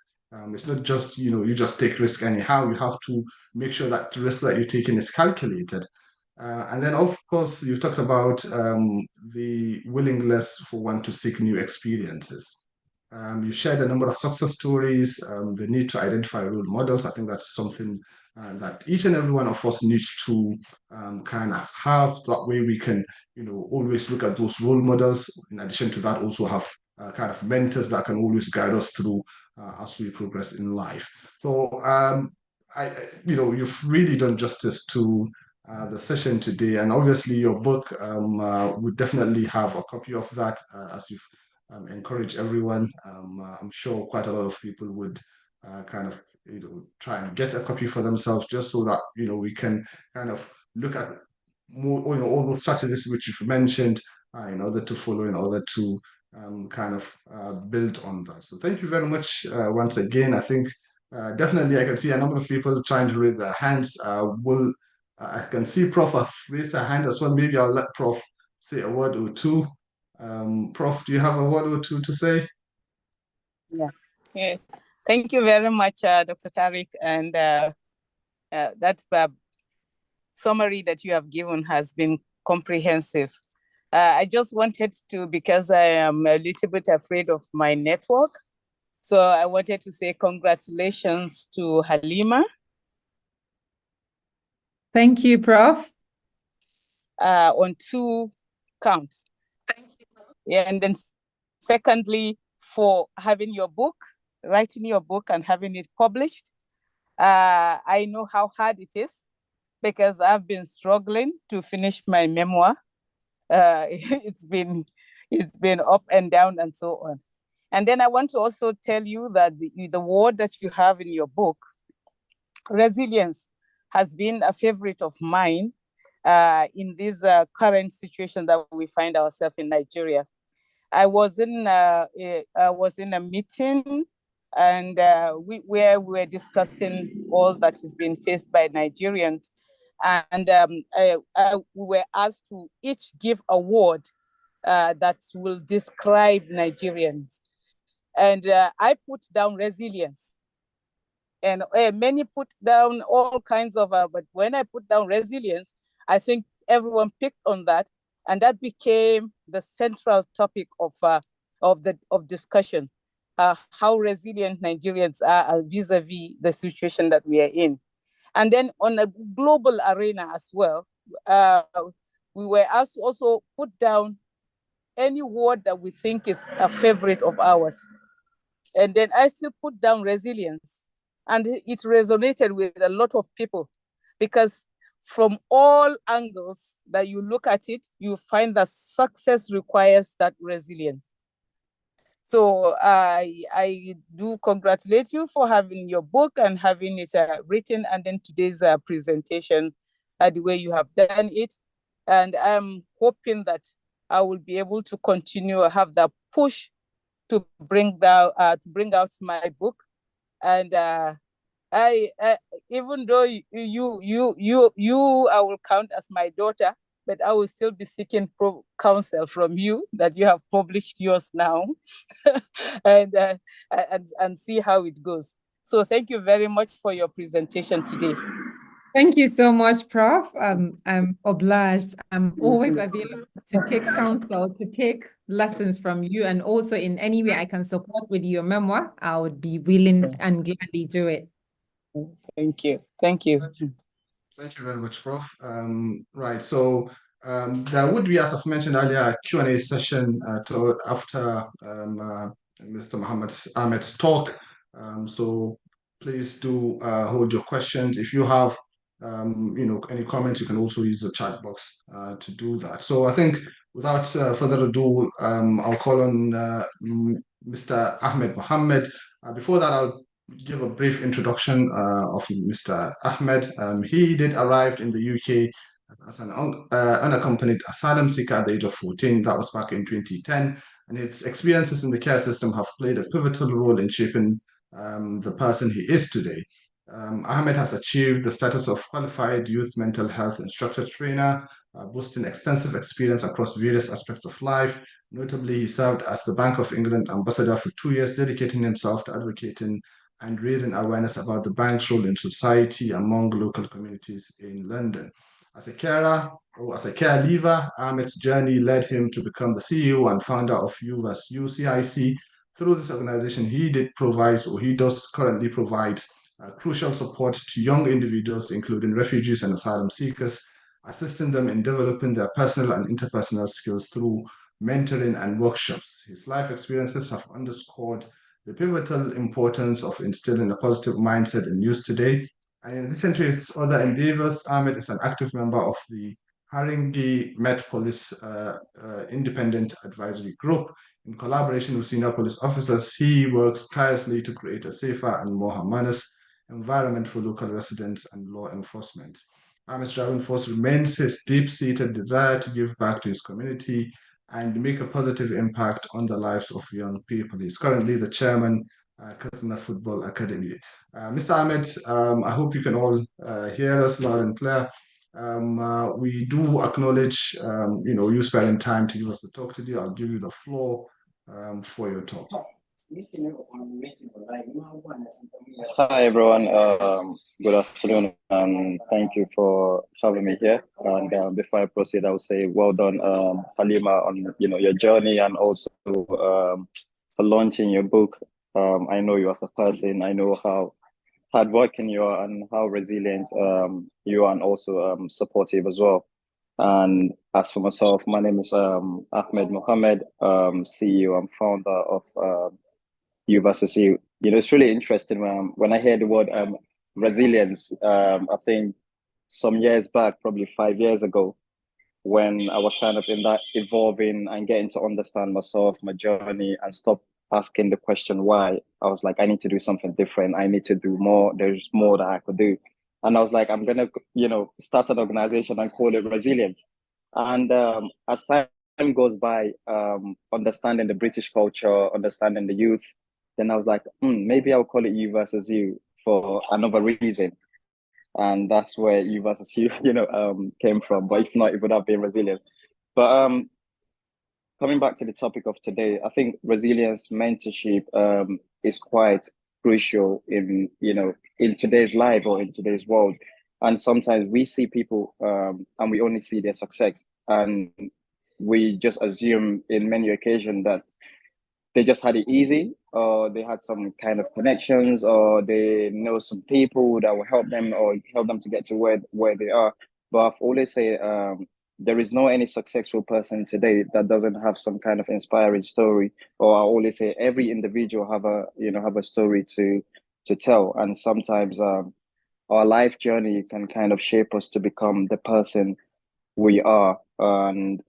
It's not just, you just take risk anyhow. You have to make sure that the risk that you're taking is calculated. And then, of course, you've talked about the willingness for one to seek new experiences. You shared a number of success stories, the need to identify role models. I think that's something that each and every one of us needs to kind of have. That way we can, always look at those role models. In addition to that, also have kind of mentors that can always guide us through as we progress in life. So, you've really done justice to the session today, and obviously your book would definitely have a copy of that as you've encouraged everyone. I'm sure quite a lot of people would kind of try and get a copy for themselves, just so that we can kind of look at more, all those strategies which you've mentioned in order to follow, in order to kind of build on that. So thank you very much once again. I think definitely I can see a number of people trying to raise their hands. I can see Prof have raised her hand as well. Maybe I'll let Prof say a word or two. Prof, do you have a word or two to say? Yeah. Thank you very much, Dr. Tariq. And that summary that you have given has been comprehensive. I just wanted to, because I am a little bit afraid of my network, so I wanted to say congratulations to Halima. Thank you, Prof. On 2 counts. Thank you. Yeah, and then secondly, for having your book, writing your book and having it published. I know how hard it is, because I've been struggling to finish my memoir. It's been up and down and so on. And then I want to also tell you that the word that you have in your book, resilience, has been a favorite of mine in this current situation that we find ourselves in Nigeria. I was in a meeting, and where we were discussing all that is being faced by Nigerians, and we were asked to each give a word that will describe Nigerians. And I put down resilience. And many put down all kinds of, but when I put down resilience, I think everyone picked on that, and that became the central topic of discussion. How resilient Nigerians are vis-a-vis the situation that we are in. And then on a global arena as well, we were asked to also put down any word that we think is a favorite of ours. And then I still put down resilience. And it resonated with a lot of people, because from all angles that you look at it, you find that success requires that resilience. So I do congratulate you for having your book and having it written, and then today's presentation, the way you have done it. And I'm hoping that I will be able to continue to have that push to bring out my book. And I even though you I will count as my daughter, but I will still be seeking counsel from you that you have published yours now, and see how it goes. So thank you very much for your presentation today. Thank you so much, Prof. I'm obliged. I'm always available to take counsel, to take lessons from you, and also in any way I can support with your memoir, I would be willing and gladly do it. Thank you. Thank you. Thank you very much, Prof. Right, so there would be, as I've mentioned earlier, a Q&A session after Mr. Ahmed's talk. So please do hold your questions. If you have any comments, you can also use the chat box to do that. So I think without further ado, I'll call on Mr. Ahmed Mohammed. Before that, I'll give a brief introduction of Mr. Ahmed. He did arrive in the UK as an unaccompanied asylum seeker at the age of 14. That was back in 2010. And his experiences in the care system have played a pivotal role in shaping the person he is today. Ahmed has achieved the status of qualified youth mental health instructor trainer, boasting extensive experience across various aspects of life. Notably, he served as the Bank of England ambassador for 2 years, dedicating himself to advocating and raising awareness about the bank's role in society among local communities in London. As a carer or as a caregiver, Ahmed's journey led him to become the CEO and founder of UCIC. Through this organization, he does currently provide crucial support to young individuals, including refugees and asylum seekers, assisting them in developing their personal and interpersonal skills through mentoring and workshops. His life experiences have underscored the pivotal importance of instilling a positive mindset in youth today. And in addition to his other endeavors, Ahmed is an active member of the Haringey Met Police Independent Advisory Group. In collaboration with senior police officers, he works tirelessly to create a safer and more harmonious environment for local residents and law enforcement. Ahmed's driving force remains his deep-seated desire to give back to his community and make a positive impact on the lives of young people. He's currently the chairman, Katsina Football Academy. Mr. Ahmed, I hope you can all hear us loud and clear. We do acknowledge, you sparing time to give us the talk today. I'll give you the floor for your talk. Hi everyone, good afternoon, and thank you for having me here. And before I proceed, I would say well done, Halima, on your journey, and also for launching your book. I know you as a person. I know how hardworking you are and how resilient you are, and also supportive as well. And as for myself, my name is Ahmed Mohammed, CEO and founder of UCIC. It's really interesting when I hear the word resilience. I think some years back, probably 5 years ago, when I was kind of in that evolving and getting to understand myself, my journey, and stop asking the question why, I was like, I need to do something different. I need to do more. There's more that I could do. And I was like, I'm going to, start an organization and call it Resilience. And as time goes by, understanding the British culture, understanding the youth, then I was like, maybe I'll call it You versus You for another reason. And that's where You versus You, came from. But if not, it would have been Resilience. But coming back to the topic of today, I think resilience mentorship is quite crucial in, you know, in today's life or in today's world. And sometimes we see people and we only see their success, and we just assume in many occasions that they just had it easy, or they had some kind of connections, or they know some people that will help them or help them to get to where they are. But I've always say there is no any successful person today that doesn't have some kind of inspiring story. Or I always say every individual have a story to tell, and sometimes our life journey can kind of shape us to become the person we are. And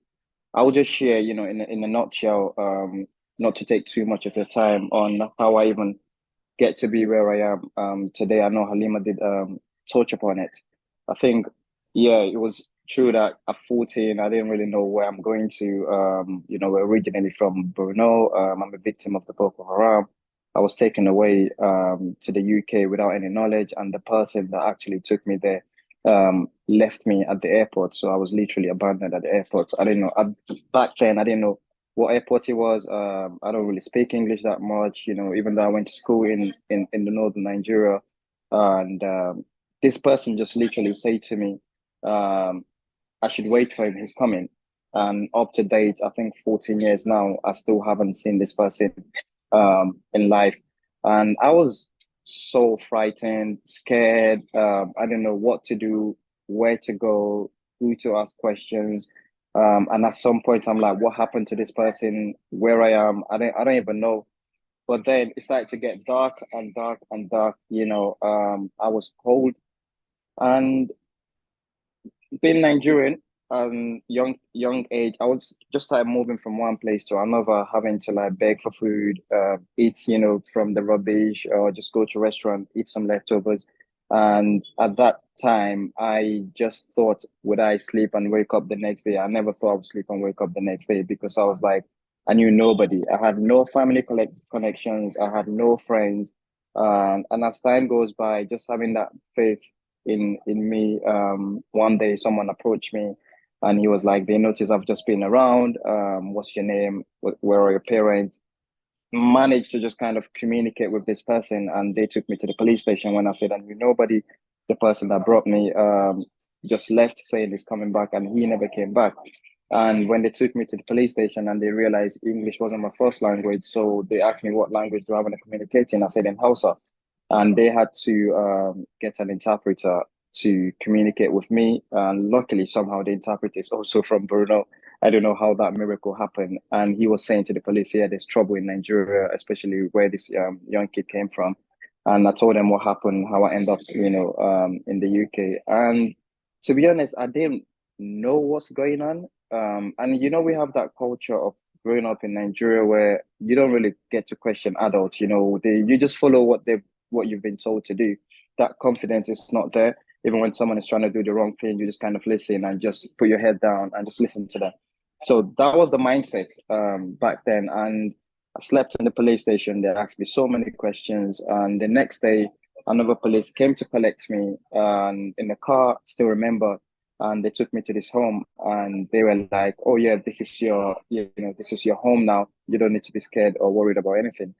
I will just share, you know, in a nutshell, not to take too much of your time, on how I even get to be where I am today. I know Halima did touch upon it. I think, yeah, it was true that at 14, I didn't really know where I'm going to. You know, we're originally from Brunei. I'm a victim of the Boko Haram. I was taken away to the UK without any knowledge, and the person that actually took me there left me at the airport. So I was literally abandoned at the airport. So I didn't know, back then I didn't know what airport it was. I don't really speak English that much, you know, even though I went to school in the northern Nigeria. And this person just literally said to me, I should wait for him, he's coming. And up to date, I think 14 years now, I still haven't seen this person in life. And I was so frightened, scared. I didn't know what to do, where to go, who to ask questions. And at some point, I'm like, what happened to this person? Where I am? I don't even know. But then it started to get dark and dark and dark. You know, I was cold, and being Nigerian and young age, I was just started moving from one place to another, having to like beg for food, eat, you know, from the rubbish, or just go to a restaurant, eat some leftovers. And at that time, I just thought, would I sleep and wake up the next day? I never thought I would sleep and wake up the next day, because I was like, I knew nobody. I had no family connections. I had no friends. And as time goes by, just having that faith in me, one day someone approached me, and he was like, they noticed I've just been around. What's your name? Where are your parents? Managed to just kind of communicate with this person, and they took me to the police station. When I said I knew nobody, the person that brought me just left, saying he's coming back, and he never came back. And when they took me to the police station and they realized English wasn't my first language, so they asked me what language do I want to communicate in. I said in Hausa, and they had to get an interpreter to communicate with me. And luckily, somehow the interpreter is also from Brunei. I don't know how that miracle happened. And he was saying to the police, yeah, there's trouble in Nigeria, especially where this young kid came from. And I told them what happened, how I ended up, you know, in the UK. And to be honest, I didn't know what's going on. And, you know, we have that culture of growing up in Nigeria where you don't really get to question adults, you know, you just follow what you've been told to do. That confidence is not there. Even when someone is trying to do the wrong thing, you just kind of listen and just put your head down and just listen to them. So that was the mindset back then. And I slept in the police station. They asked me so many questions. And the next day, another police came to collect me, and in the car, still remember, and they took me to this home, and they were like, oh yeah, this is your home now. You don't need to be scared or worried about anything.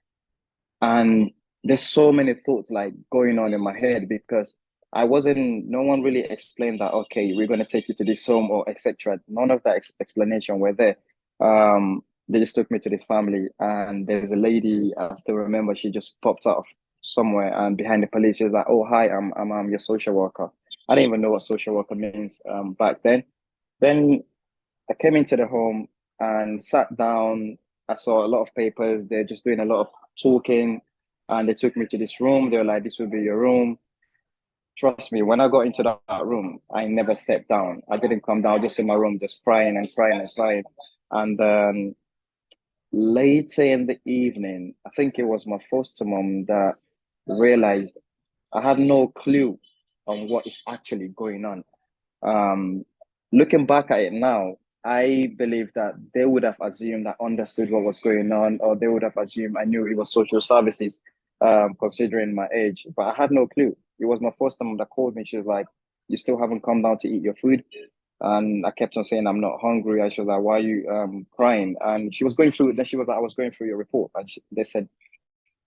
And there's so many thoughts like going on in my head, because no one really explained that, okay, we're going to take you to this home or etc. None of that explanation were there. They just took me to this family, and there's a lady, I still remember, she just popped out of somewhere, and behind the police, she was like, oh, hi, I'm your social worker. I didn't even know what social worker means back then. Then I came into the home and sat down. I saw a lot of papers. They're just doing a lot of talking, and they took me to this room. They were like, this will be your room. Trust me, when I got into that room, I never stepped down. I didn't come down, just in my room, just crying and crying and crying. And later in the evening, I think it was my foster mom that realized I had no clue on what is actually going on. Looking back at it now, I believe that they would have assumed I understood what was going on, or they would have assumed I knew it was social services, considering my age, but I had no clue. It was my first time that called me. She was like, you still haven't come down to eat your food? And I kept on saying, I'm not hungry. I was like, why are you crying? And she was going through, then she was like, I was going through your report. And they said,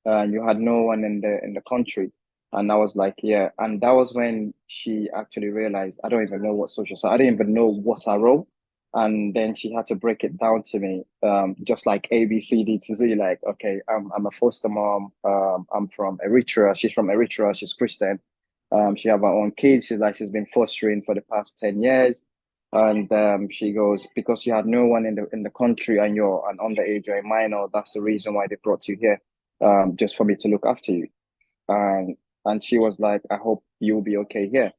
you had no one in the country. And I was like, yeah. And that was when she actually realized, I don't even know what social, so I didn't even know what's her role. And then she had to break it down to me, just like A, B, C, D to Z, like, okay, I'm a foster mom. I'm from Eritrea. She's from Eritrea. She's Christian. She have her own kids. She's been fostering for the past 10 years. And she goes, because you had no one in the country and you're an underage or a minor, that's the reason why they brought you here, just for me to look after you. And she was like, I hope you'll be okay here.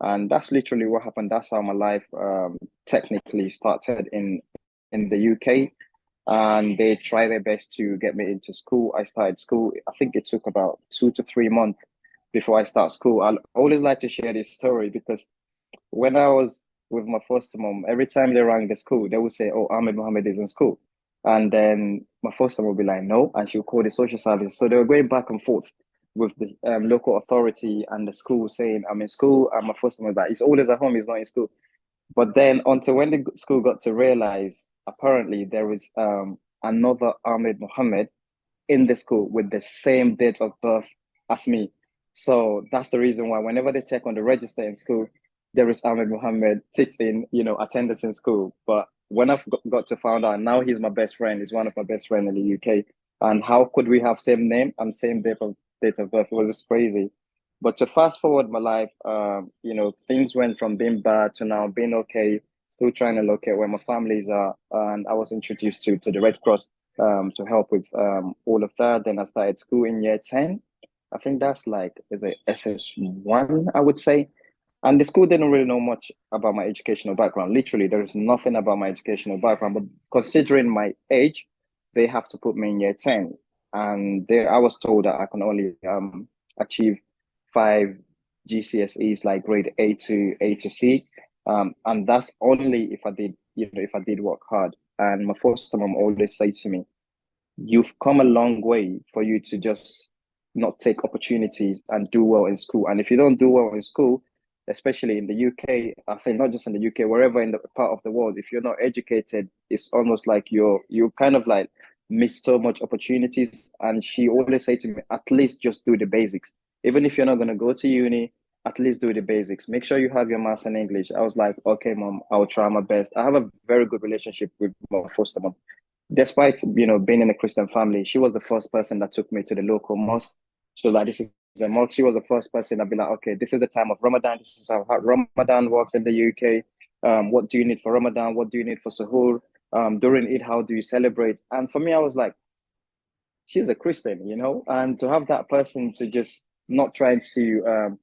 And that's literally what happened. That's how my life technically started in the UK. And they tried their best to get me into school. I started school. I think it took about 2 to 3 months before I start school. I always like to share this story because when I was with my foster mom, every time they rang the school, they would say, oh, Ahmed Mohammed is in school. And then my foster mom would be like, no, and she would call the social service. So they were going back and forth with the local authority and the school saying, I'm in school, and my foster mom was like, he's always at home, he's not in school. But then until when the school got to realize, apparently there is another Ahmed Mohammed in the school with the same date of birth as me. So that's the reason why whenever they check on the register in school, there is Ahmed Mohammed ticks in, attendance in school. But when I got to find out, now he's my best friend. He's one of my best friends in the UK. And how could we have same name and same date of birth? It was just crazy. But to fast forward my life, things went from being bad to now being okay, still trying to locate where my families are. And I was introduced to the Red Cross to help with all of that. Then I started school in year 10. I think that's like, is it SS1, I would say. And the school didn't really know much about my educational background. Literally, there is nothing about my educational background. But considering my age, they have to put me in year 10. And there, I was told that I can only achieve 5 GCSEs, like grade A to C. And that's only if I did work hard. And my foster mom always say to me, you've come a long way for you to just not take opportunities and do well in school. And if you don't do well in school, especially in the UK, I think not just in the UK, wherever in the part of the world, if you're not educated, it's almost like you kind of like miss so much opportunities. And she always say to me, at least just do the basics. Even if you're not going to go to uni, at least do the basics. Make sure you have your maths and English. I was like, okay, mom, I'll try my best. I have a very good relationship with my foster mom. Despite, being in a Christian family, she was the first person that took me to the local mosque. So like, this is a mosque. She was the first person I'd be like, okay, this is the time of Ramadan. This is how Ramadan works in the UK. What do you need for Ramadan? What do you need for Suhoor? During Eid, how do you celebrate? And for me, I was like, she's a Christian, and to have that person to just not try to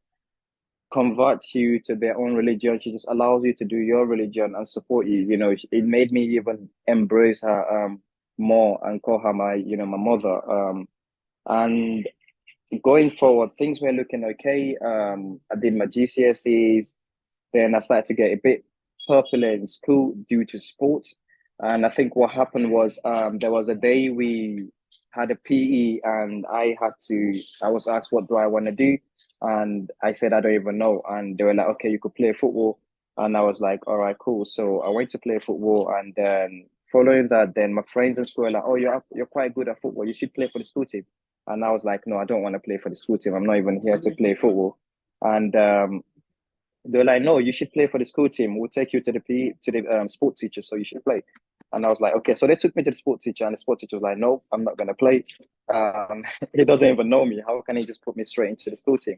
convert you to their own religion, she just allows you to do your religion and support you. It made me even embrace her more and call her my mother. And going forward, things were looking okay. I did my GCSEs, then I started to get a bit popular in school due to sports. And I think what happened was there was a day we had a PE and I was asked, what do I want to do? And I said, I don't even know. And they were like, okay, you could play football. And I was like, all right, cool. So I went to play football. And then following that, then my friends in school were like, oh, you're quite good at football. You should play for the school team. And I was like, no, I don't want to play for the school team. I'm not even here to play football. And they were like, no, you should play for the school team. We'll take you to the sport teacher, so you should play. And I was like, okay. So they took me to the sport teacher, and the sport teacher was like, no, I'm not going to play. He doesn't even know me. How can he just put me straight into the school team?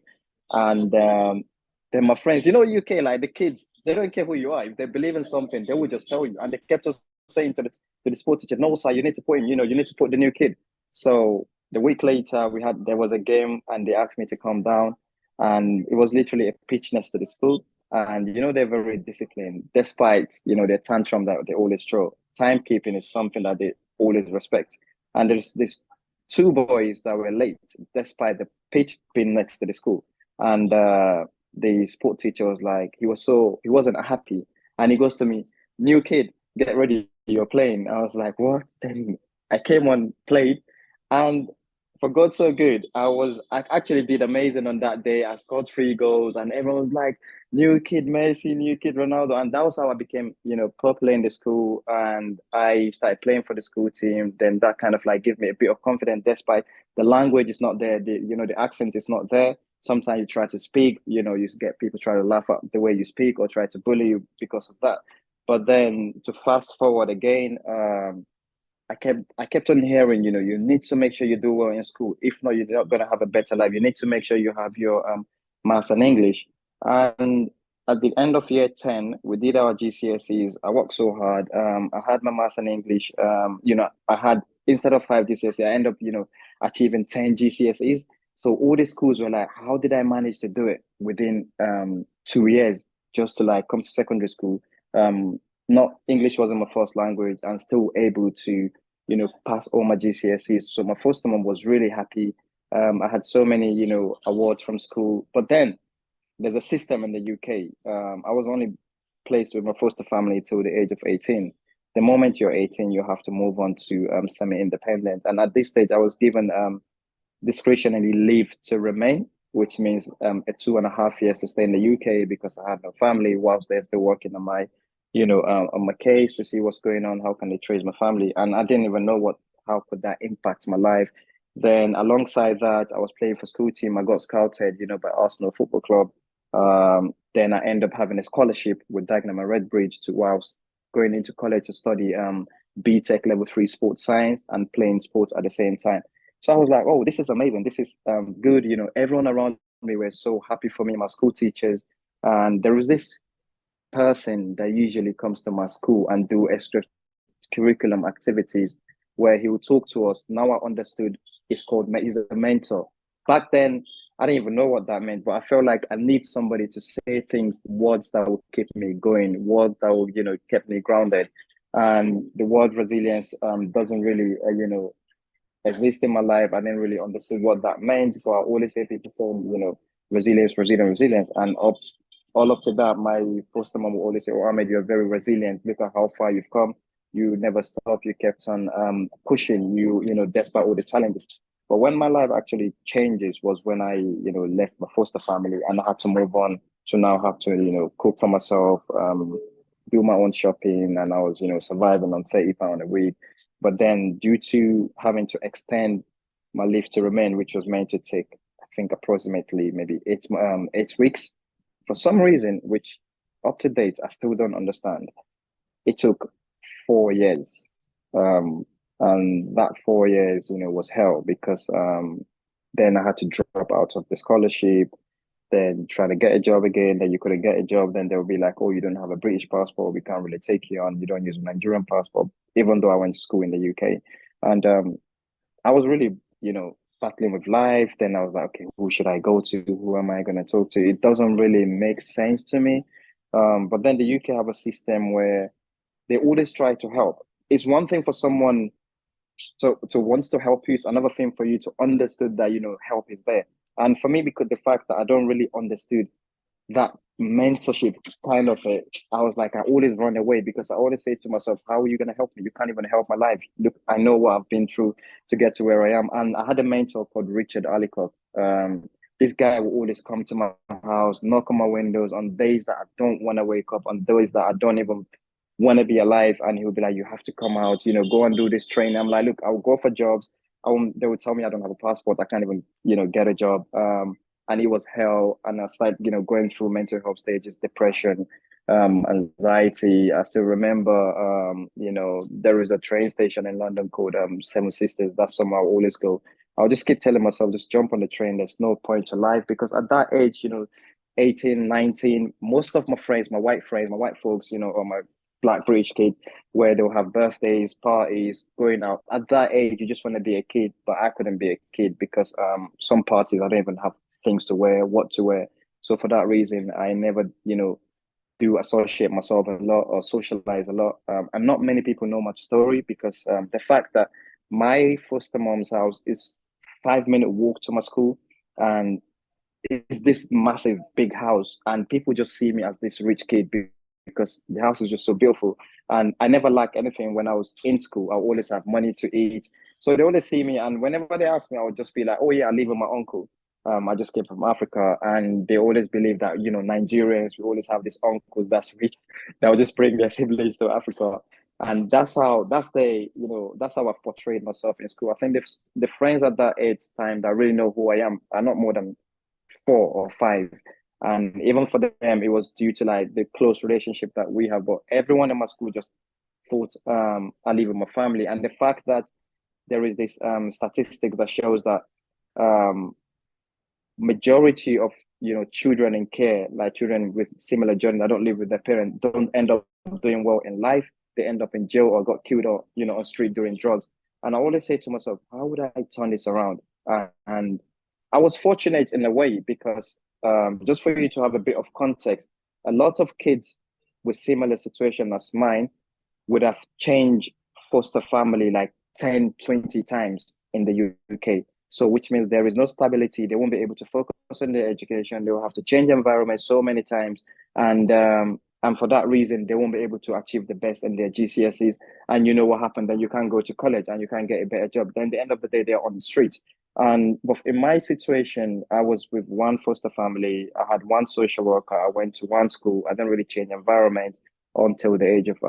And then my friends, UK, like the kids, they don't care who you are. If they believe in something, they will just tell you. And they kept us saying to the sport teacher, no, sir, you need to put him, you need to put the new kid. So the week later, there was a game, and they asked me to come down. And it was literally a pitch next to the school. And, they're very disciplined, despite, their tantrum that they always throw. Timekeeping is something that they always respect. And there's 2 boys that were late, despite the pitch being next to the school. And the sport teacher was like, he wasn't happy. And he goes to me, new kid, get ready, you're playing. I was like, what? Then I came on, played. And for God so good. I actually did amazing on that day. I scored 3 goals, and everyone was like, "New kid Messi, new kid Ronaldo," and that was how I became, popular in the school. And I started playing for the school team. Then that kind of like gave me a bit of confidence, despite the language is not there. The accent is not there. Sometimes you try to speak, you get people try to laugh at the way you speak or try to bully you because of that. But then to fast forward again, I kept on hearing, you need to make sure you do well in school. If not, you're not gonna have a better life. You need to make sure you have your maths and English. And at the end of year 10, we did our GCSEs. I worked so hard. I had my maths and English. I had, instead of 5 GCSE, I end up, achieving 10 GCSEs. So all the schools were like, how did I manage to do it within 2 years just to like come to secondary school? Not English wasn't my first language, and still able to, pass all my GCSEs. So my foster mom was really happy. I had so many, awards from school. But then there's a system in the UK. I was only placed with my foster family till the age of 18. The moment you're 18, you have to move on to semi-independent. And at this stage, I was given discretionary leave to remain, which means a 2.5 years to stay in the UK because I had no family, whilst they're still working on my, on my case to see what's going on, how can they trace my family. And I didn't even know how could that impact my life. Then alongside that, I was playing for school team. I got scouted, by Arsenal Football Club. Then I ended up having a scholarship with Dagenham and Redbridge to whilst going into college to study BTech Level 3 Sports Science and playing sports at the same time. So I was like, oh, this is amazing. This is good. Everyone around me were so happy for me, my school teachers. And there was this person that usually comes to my school and do extra curriculum activities where he would talk to us. Now I understood he's a mentor. Back then, I didn't even know what that meant, but I felt like I need somebody to say things, words that would keep me going, words that would, keep me grounded. And the word resilience doesn't really, exist in my life. I didn't really understood what that meant, but I always say people say, resilience, resilience. And all up to that, my foster mom would always say, "Oh, Ahmed, you're very resilient. Look at how far you've come. You never stopped. You kept on pushing. Despite all the challenges." But when my life actually changes was when I, left my foster family and I had to move on to now have to, cook for myself, do my own shopping, and I was, surviving on £30 a week. But then due to having to extend my leave to remain, which was meant to take, I think, approximately maybe 8 weeks, for some reason, which up to date, I still don't understand, it took 4 years. And that 4 years, was hell because then I had to drop out of the scholarship, then try to get a job again, then you couldn't get a job. Then they'll be like, "Oh, you don't have a British passport. We can't really take you on. You don't use a Nigerian passport," even though I went to school in the UK. And I was really, battling with life. Then I was like, okay, who should I go to? Who am I going to talk to? It doesn't really make sense to me. But then the UK have a system where they always try to help. It's one thing for someone to wants to help you. It's another thing for you to understand that, help is there. And for me, because the fact that I don't really understood that mentorship kind of it, I was like, I always run away because I always say to myself, how are you going to help me? You can't even help my life. Look, I know what I've been through to get to where I am. And I had a mentor called Richard Allicock. This guy will always come to my house, knock on my windows on days that I don't want to wake up, on days that I don't even want to be alive. And he'll be like, you have to come out, go and do this training. I'm like, look, I'll go for jobs. They would tell me I don't have a passport. I can't even, get a job. And it was hell. And I started, going through mental health stages, depression, anxiety. I still remember, there is a train station in London called Seven Sisters. That's somewhere I always go. I'll just keep telling myself, just jump on the train. There's no point to life. Because at that age, 18, 19, most of my friends, my white folks, or my Black British kids, where they'll have birthdays, parties, going out. At that age, you just want to be a kid, but I couldn't be a kid because some parties I don't even have things to wear, what to wear. So for that reason, I never, do associate myself a lot or socialize a lot. And not many people know my story because the fact that my foster mom's house is 5-minute walk to my school, and it's this massive big house, and people just see me as this rich kid because the house was just so beautiful. And I never lacked anything when I was in school. I always have money to eat. So they always see me, and whenever they ask me, I would just be like, oh yeah, I live with my uncle. I just came from Africa, and they always believe that, you know, Nigerians, we always have these uncles that's rich that will just bring their siblings to Africa. And that's how I've portrayed myself in school. I think the friends at that age time that really know who I am are not more than 4 or 5. And even for them, it was due to like the close relationship that we have. But everyone in my school just thought I live with my family. And the fact that there is this statistic that shows that majority of, you know, children in care, like children with similar journey that don't live with their parents, don't end up doing well in life. They end up in jail or got killed, or, you know, on street doing drugs. And I always say to myself, how would I turn this around? And I was fortunate in a way, because just for you to have a bit of context, a lot of kids with similar situation as mine would have changed foster family like 10, 20 times in the UK. So which means there is no stability. They won't be able to focus on their education. They will have to change environment so many times. And for that reason, they won't be able to achieve the best in their GCSEs. And you know what happened? Then you can't go to college and you can't get a better job. Then at the end of the day, they're on the streets. But in my situation, I was with one foster family. I had one social worker. I went to one school. I didn't really change environment until the age of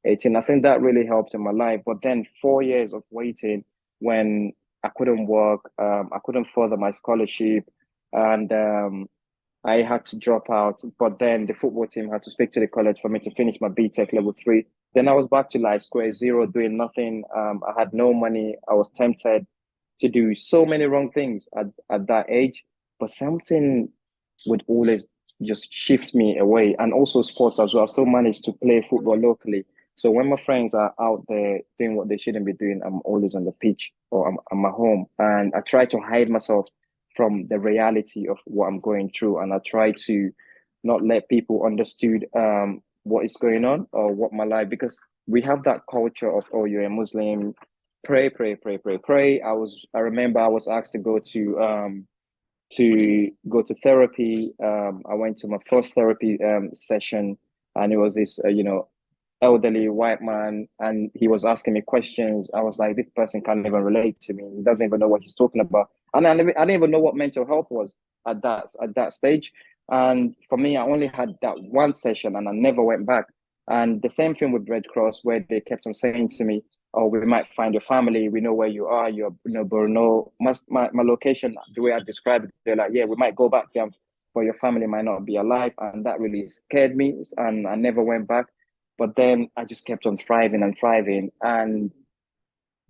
18. I think that really helped in my life. But then 4 years of waiting, when I couldn't work, I couldn't further my scholarship, and I had to drop out. But then the football team had to speak to the college for me to finish my BTech level 3. Then I was back to like square zero, doing nothing. I had no money. I was tempted to do so many wrong things at that age, but something would always just shift me away. And also sports as well. I still managed to play football locally. So when my friends are out there doing what they shouldn't be doing, I'm always on the pitch, or I'm at home. And I try to hide myself from the reality of what I'm going through. And I try to not let people understood what is going on or what my life, because we have that culture of, oh, you're a Muslim, pray, pray, pray, pray, pray. I remember I was asked to go to therapy. I went to my first therapy session, and it was this elderly white man, and he was asking me questions. I was like, this person can't even relate to me. He doesn't even know what he's talking about. And I didn't even know what mental health was at that stage. And for me, I only had that one session, and I never went back. And the same thing with Red Cross, where they kept on saying to me, oh, we might find your family. We know where you are. You're, Borno. My location, the way I described it, they're like, yeah, we might go back there, but your family might not be alive. And that really scared me. And I never went back. But then I just kept on thriving and thriving. And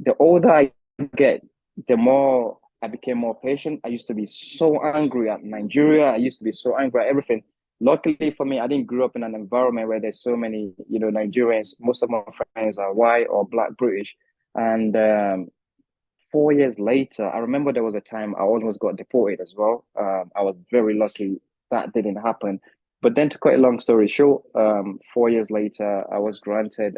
the older I get, the more I became more patient. I used to be so angry at Nigeria. I used to be so angry at everything. Luckily for me, I didn't grow up in an environment where there's so many, Nigerians. Most of my friends are white or Black British. And 4 years later, I remember there was a time I almost got deported as well. I was very lucky that didn't happen. But then to cut a long story short, 4 years later, I was granted,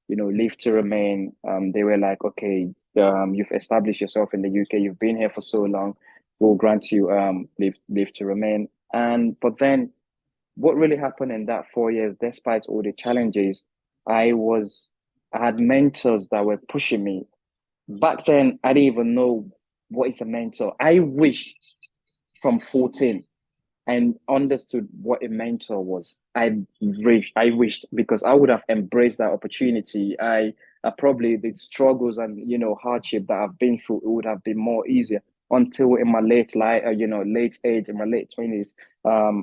leave to remain. They were like, okay, you've established yourself in the UK. You've been here for so long. We'll grant you leave to remain. But then what really happened in that 4 years, despite all the challenges, I had mentors that were pushing me. Back then, I didn't even know what is a mentor. I wished from 14 and understood what a mentor was. I wished, because I would have embraced that opportunity. I probably the struggles and hardship that I've been through, it would have been more easier. Until in my late age, in my late 20s,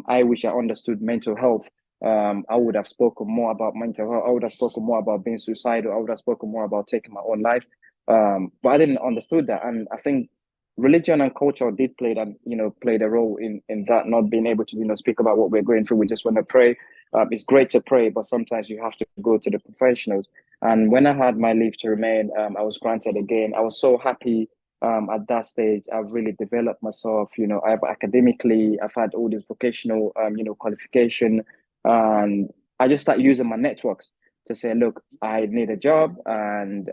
I wish I understood mental health. I would have spoken more about mental health. I would have spoken more about being suicidal. I would have spoken more about taking my own life. But I didn't understood that, and I think religion and culture did play a role in that, not being able to speak about what we're going through. We just want to pray. It's great to pray, but sometimes you have to go to the professionals. And when I had my leave to remain, I was granted again. I was so happy. At that stage, I've really developed myself. I've academically, I've had all this vocational, qualification, and I just started using my networks to say, look, I need a job. And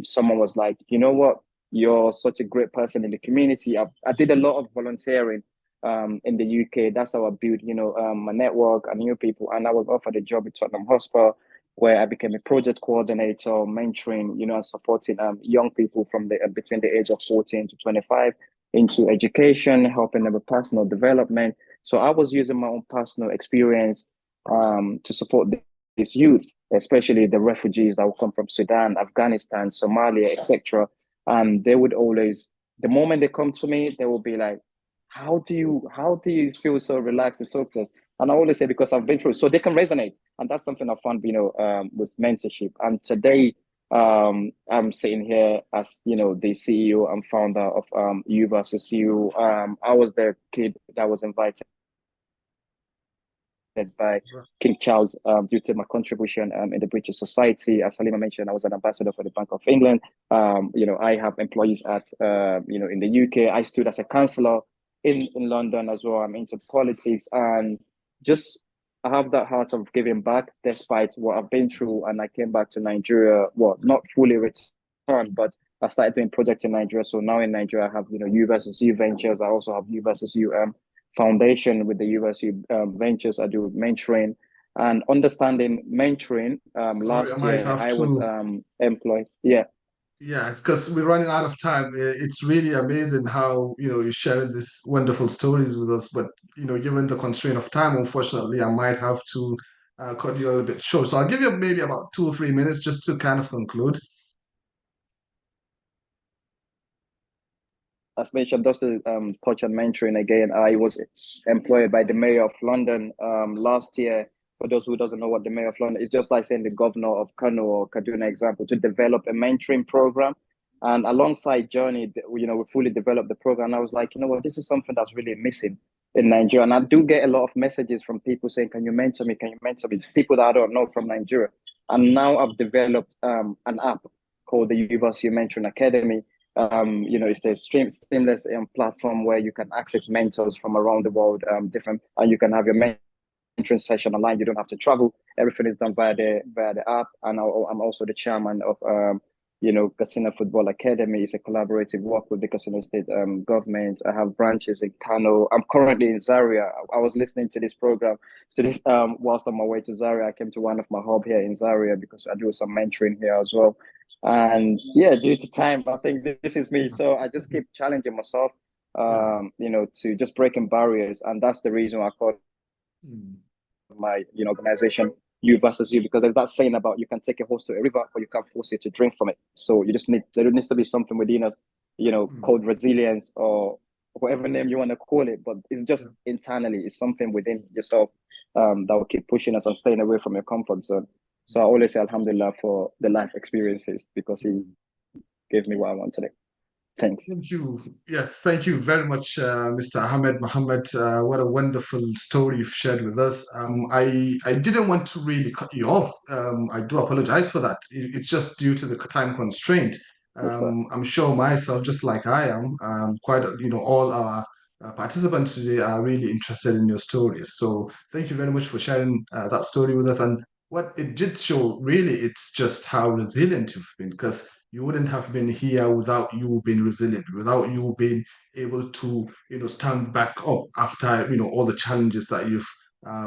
someone was like, you know what? You're such a great person in the community. I did a lot of volunteering in the UK. That's how I built, my network and new people. And I was offered a job at Tottenham Hotspur, where I became a project coordinator, mentoring, and supporting young people from between the age of 14 to 25 into education, helping them with personal development. So I was using my own personal experience to support this youth, especially the refugees that will come from Sudan, Afghanistan, Somalia, etc. They would always, the moment they come to me, they will be like, how do you feel so relaxed to talk to us? And I always say, because I've been through it, so they can resonate. And that's something I found, with mentorship. And today, I'm sitting here as, the CEO and founder of U versus You. I was the kid that was invited by King Charles due to my contribution in the British Society. As Halima mentioned, I was an ambassador for the Bank of England. I have employees at, in the UK. I stood as a councillor in London as well. I'm into politics, and just I have that heart of giving back despite what I've been through. And I came back to Nigeria, well, not fully returned, but I started doing projects in Nigeria. So now in Nigeria, I have, U versus You Ventures. I also have U versus You Foundation with the U versus You Ventures. I do mentoring and understanding mentoring. Last year, I was employed. Yeah. Yeah, it's because we're running out of time. It's really amazing how, you're sharing these wonderful stories with us. But, given the constraint of time, unfortunately, I might have to cut you a little bit short. So I'll give you maybe about 2 or 3 minutes just to kind of conclude. As mentioned, just to touch on mentoring again, I was employed by the Mayor of London last year. For those who doesn't know what the Mayor of London is, just like saying the governor of Kano or Kaduna, example, to develop a mentoring program. And alongside Journey, we fully developed the program. And I was like, you know what, this is something that's really missing in Nigeria. And I do get a lot of messages from people saying, can you mentor me? Can you mentor me? People that I don't know from Nigeria. And now I've developed an app called the U versus You Mentoring Academy. It's a seamless platform where you can access mentors from around the world, and you can have your mentoring session online. You don't have to travel. Everything is done via the app. And I'm also the chairman of Casino Football Academy. It's a collaborative work with the Casino State government. I have branches in Kano. I'm currently in Zaria. I was listening to this program. So this whilst on my way to Zaria, I came to one of my hub here in Zaria because I do some mentoring here as well. And yeah, due to time, I think this is me. So I just keep challenging myself, to just breaking barriers. And that's the reason I call my organization You versus You, because there's that saying about you can take a horse to a river, but you can't force it to drink from it. So there needs to be something within us, called resilience or whatever name you want to call it. But it's just internally, it's something within yourself that will keep pushing us and staying away from your comfort zone. So I always say Alhamdulillah for the life experiences, because he gave me what I want today. Thanks. Thank you. Yes, thank you very much, Mr. Ahmed Mohammed. What a wonderful story you've shared with us. I didn't want to really cut you off. I do apologize for that. It's just due to the time constraint. I'm sure myself, just like I am, all our participants today are really interested in your stories. So thank you very much for sharing that story with us. And what it did show, really, it's just how resilient you've been, because you wouldn't have been here without you being resilient, without you being able to, stand back up after, all the challenges that you've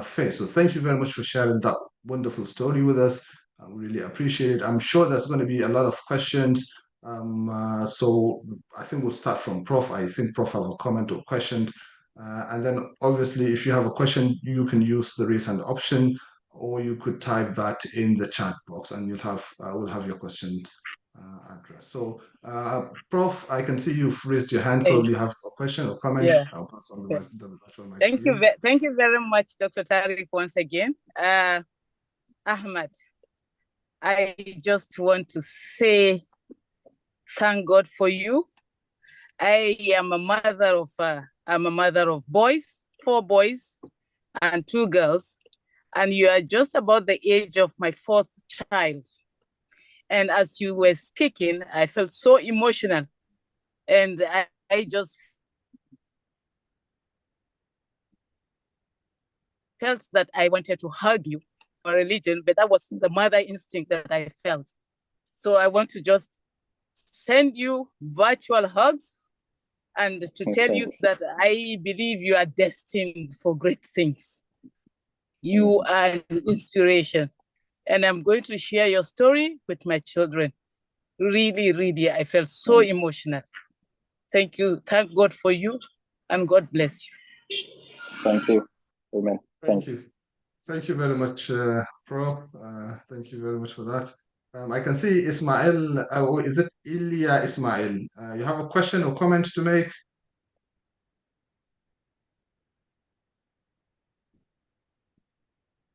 faced. So thank you very much for sharing that wonderful story with us. I really appreciate it. I'm sure there's going to be a lot of questions. So I think we'll start from Prof. I think Prof have a comment or questions. And then obviously, if you have a question, you can use the raise hand option, or you could type that in the chat box, and we'll have your questions addressed. So, Prof, I can see you've raised your hand. Probably have a question or comment. Yeah. I'll pass on the virtual mic Thank to you. Thank you very much, Dr. Tariq, once again. Ahmed, I just want to say thank God for you. I am a mother of boys, 4 boys and 2 girls. And you are just about the age of my 4th child. And as you were speaking, I felt so emotional. And I just felt that I wanted to hug you for religion, but that was the mother instinct that I felt. So I want to just send you virtual hugs and to tell you that I believe you are destined for great things. You are an inspiration. And I'm going to share your story with my children. Really, really, I felt so emotional. Thank you. Thank God for you, and God bless you. Thank you. Amen. Thank you. Thank you very much, Pro. Thank you very much for that. I can see Ismail, is it Ilya Ismail? You have a question or comment to make?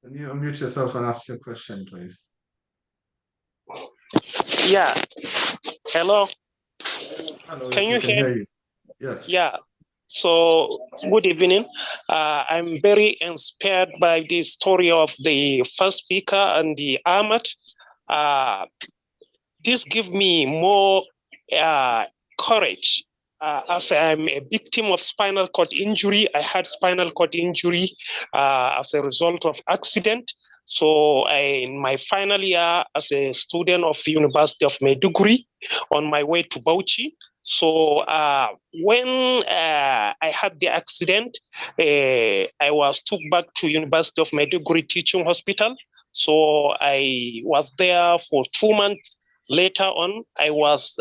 Can you unmute yourself and ask your question, please? Yeah. Hello. Hello, Can yes, you we can hear? hear you. Yes. Yeah. So, good evening. I'm very inspired by the story of the first speaker and the Ahmed. This gives me more courage. As I'm a victim of spinal cord injury, I had spinal cord injury as a result of accident. So in my final year as a student of University of Maiduguri, on my way to Bauchi. So when I had the accident, I was took back to University of Maiduguri Teaching Hospital. So I was there for 2 months. Later on, I was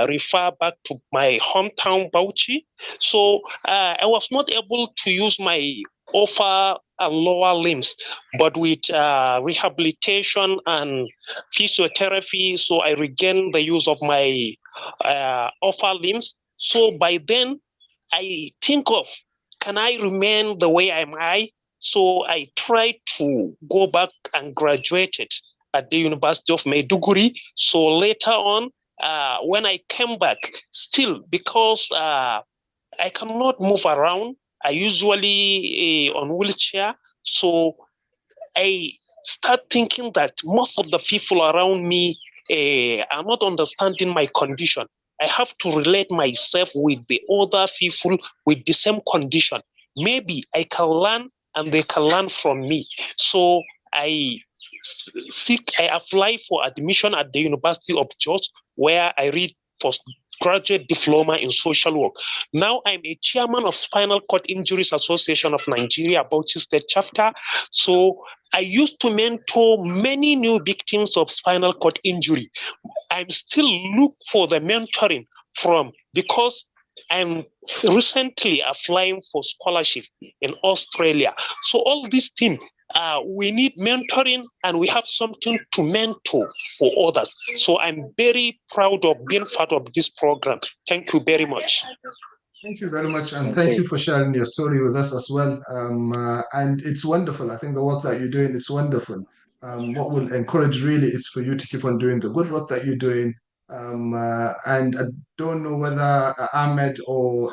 referred back to my hometown, Bauchi. So I was not able to use my upper and lower limbs, but with rehabilitation and physiotherapy, so I regained the use of my upper limbs. So by then, I think of, can I remain the way I? So I tried to go back and graduated at the University of Maiduguri. So later on, when I came back, still because I cannot move around, I usually on wheelchair. So I start thinking that most of the people around me are not understanding my condition. I have to relate myself with the other people with the same condition. Maybe I can learn and they can learn from me. So I apply for admission at the University of Jos, where I read postgraduate diploma in social work. Now I'm a chairman of Spinal Cord Injuries Association of Nigeria, Bauchi State Chapter. So I used to mentor many new victims of spinal cord injury. I'm still look for the mentoring from, because I'm recently applying for scholarship in Australia. So all these things, we need mentoring and we have something to mentor for others. So I'm very proud of being part of this program. Thank you very much. Thank you very much, and thank you for sharing your story with us as well. And it's wonderful. I think the work that you're doing is wonderful. What will encourage really is for you to keep on doing the good work that you're doing. And I don't know whether Ahmed or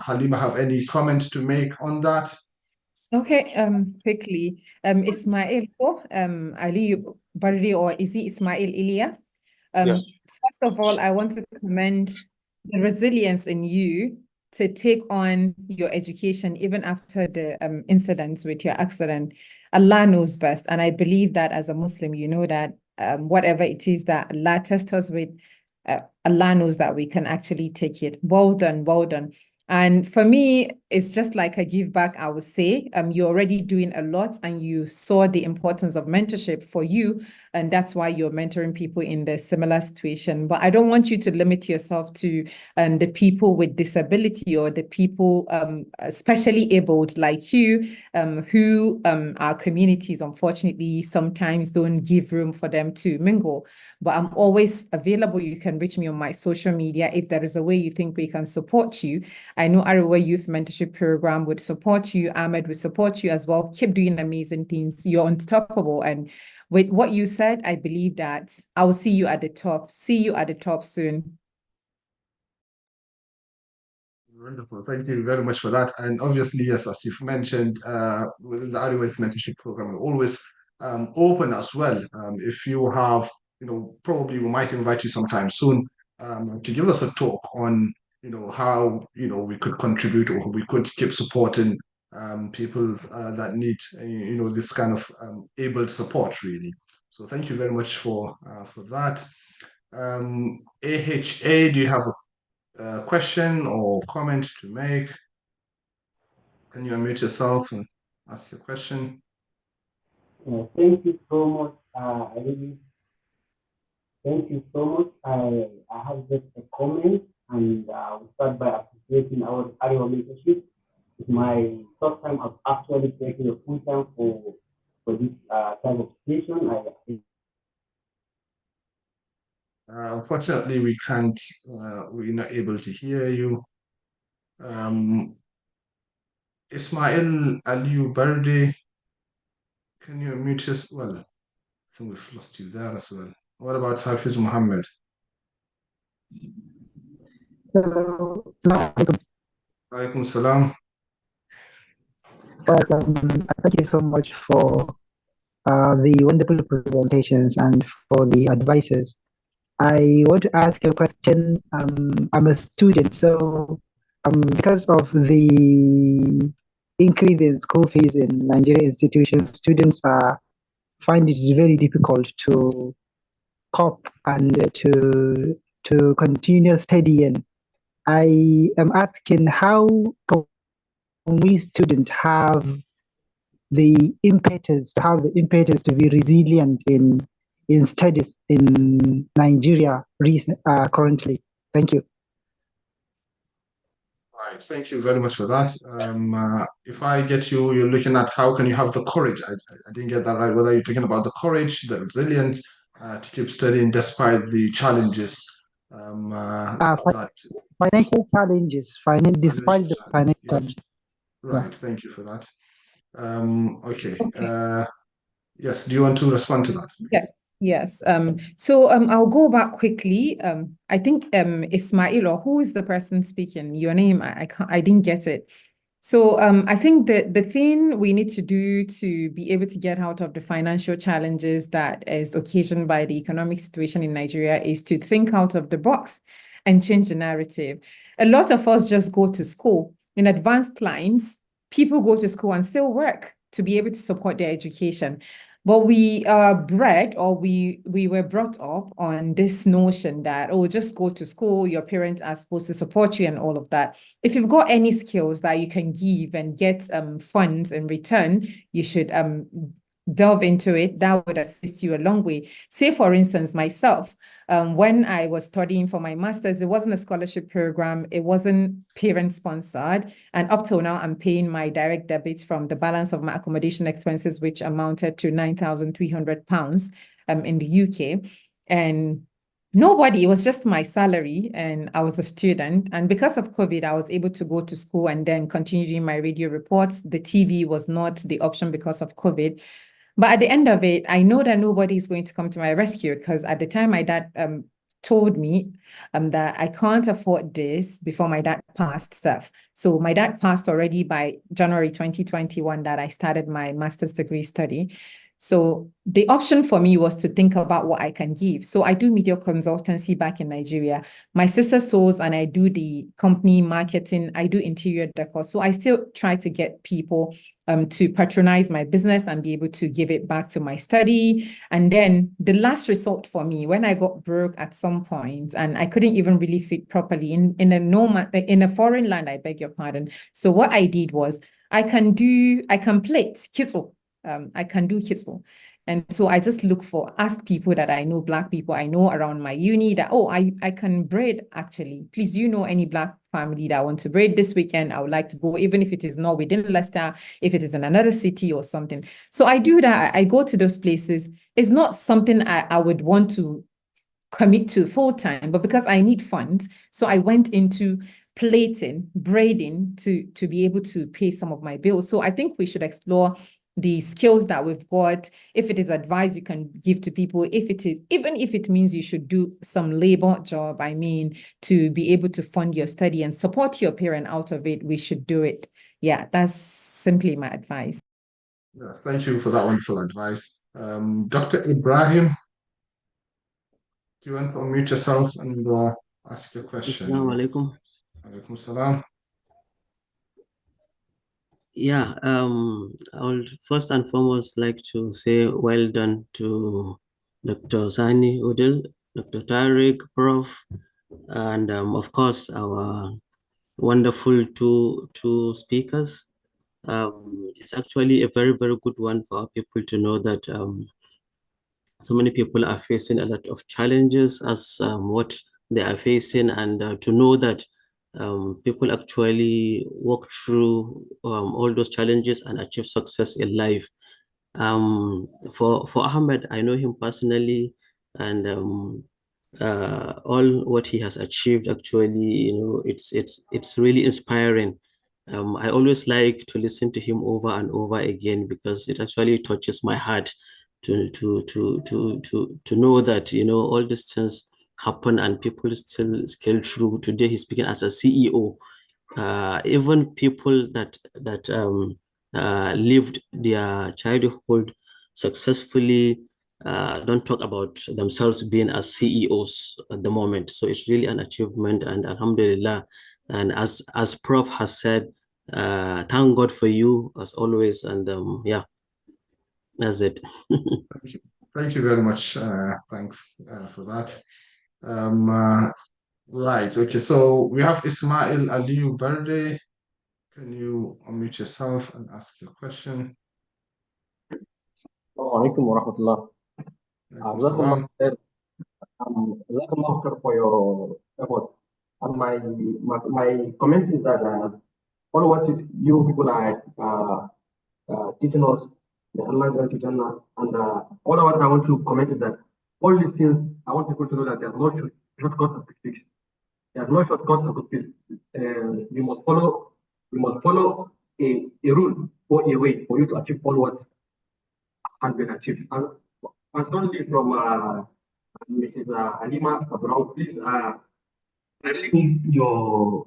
Halima have any comment to make on that. Okay, quickly, Ismail, Ali Barri, or is he Ismail Ilya? Yes. First of all, I want to commend the resilience in you to take on your education even after the incidents with your accident. Allah knows best, and I believe that as a Muslim, you know that whatever it is that Allah tests us with, Allah knows that we can actually take it. Well done, well done. And for me, it's just like a give back, I would say. You're already doing a lot and you saw the importance of mentorship for you. And that's why you're mentoring people in the similar situation. But I don't want you to limit yourself to the people with disability or the people especially abled like you, who our communities, unfortunately, sometimes don't give room for them to mingle. But I'm always available. You can reach me on my social media if there is a way you think we can support you. I know Arewa Youth Mentorship Program would support you. Ahmed would support you as well. Keep doing amazing things. You're unstoppable. And with what you said, I believe that I will see you at the top. See you at the top soon. Wonderful. Thank you very much for that. And obviously, yes, as you've mentioned, within the Arewa Youth Mentorship Program, we're always open as well. If you have, probably we might invite you sometime soon to give us a talk on, how, we could contribute or we could keep supporting people that need, this kind of able support, really. So thank you very much for that. AHA, do you have a question or comment to make? Can you unmute yourself and ask your question? Thank you so much. Thank you so much. I have just a comment, and we'll start by appreciating our mentorship. It's my first time of actually taking a full time for this type of station. Unfortunately, we can't. We're not able to hear you. Ismail Aliu Barde, can you unmute us? Well, I think we've lost you there as well. What about Hafiz Mohammed? Hello. Alaikum salam. Thank you so much for the wonderful presentations and for the advices. I want to ask a question. I'm a student, so because of the increase in school fees in Nigerian institutions, students find it very difficult to cope and to continue studying. I am asking, how can we students have the impetus to be resilient in studies in Nigeria currently? Thank you. Right, thank you very much for that. If I get you, you're looking at how can you have the courage. I didn't get that right. Whether you're talking about the courage, the resilience to keep studying despite the challenges. Financial challenges, despite the financial challenges. Right, yeah. Thank you for that. Okay. Yes, do you want to respond to that? Yes. So I'll go back quickly. I think Ismail, or who is the person speaking? Your name, I didn't get it. So I think that the thing we need to do to be able to get out of the financial challenges that is occasioned by the economic situation in Nigeria is to think out of the box and change the narrative. A lot of us just go to school. In advanced climes, people go to school and still work to be able to support their education. But we are bred, or we were brought up on this notion that, oh, just go to school, your parents are supposed to support you and all of that. If you've got any skills that you can give and get funds in return, you should delve into it. That would assist you a long way. Say, for instance, myself, when I was studying for my master's, it wasn't a scholarship program. It wasn't parent sponsored. And up till now, I'm paying my direct debits from the balance of my accommodation expenses, which amounted to £9,300 in the UK. And nobody, it was just my salary, and I was a student. And because of COVID, I was able to go to school and then continue doing my radio reports. The TV was not the option because of COVID. But at the end of it, I know that nobody is going to come to my rescue, because at the time my dad told me that I can't afford this before my dad passed stuff. So my dad passed already by January 2021 that I started my master's degree study. So the option for me was to think about what I can give. So I do media consultancy back in Nigeria. My sister sews and I do the company marketing. I do interior decor. So I still try to get people to patronize my business and be able to give it back to my study. And then the last resort for me, when I got broke at some point and I couldn't even really fit properly in a foreign land, I beg your pardon. So what I did was I can plait kitso. I can do kitso. And so I just ask people that I know, Black people I know around my uni, that, oh, I can braid actually. Please, you know any Black family that want to braid this weekend? I would like to go, even if it is not within Leicester, if it is in another city or something. So I do that. I go to those places. It's not something I would want to commit to full time, but because I need funds, so I went into plaiting, braiding to be able to pay some of my bills. So I think we should explore the skills that we've got. If it is advice you can give to people, even if it means you should do some labor job, to be able to fund your study and support your parent out of it, we should do it. Yeah, that's simply my advice. Yes, thank you for that wonderful advice. Dr. Ibrahim, do you want to unmute yourself and ask your question? Assalamu alaikum. Alaikum salam. Yeah, I would first and foremost like to say well done to Dr. Sani Udil, Dr. Tariq, Prof, and of course our wonderful two speakers. It's actually a very, very good one for our people to know that so many people are facing a lot of challenges as what they are facing, and to know that people actually walk through all those challenges and achieve success in life. For Ahmed, I know him personally, and all what he has achieved actually, it's really inspiring. I always like to listen to him over and over again because it actually touches my heart to know that all these things happen and people still scale through. Today he's speaking as a CEO. Even people that lived their childhood successfully don't talk about themselves being as CEOs at the moment. So it's really an achievement, and Alhamdulillah. And as Prof has said, thank God for you as always. And yeah, that's it. Thank you. Thank you very much. Thanks for that. Right. Okay. So we have Ismail Aliyu Berde. Can you unmute yourself and ask your question? Assalamualaikum warahmatullah. Jazakallah Salam. khair. Jazakallah khair for your effort. And my comment is that all what you people are teaching us, the Allah going to Jannah, and all what I want to comment is that all these things I want people to know that there's no shortcut of fix. There's no shortcut of fix. You must follow a rule or a way for you to achieve all what has been achieved. And certainly from Mrs. Halima Abdurrauf, please, I really need your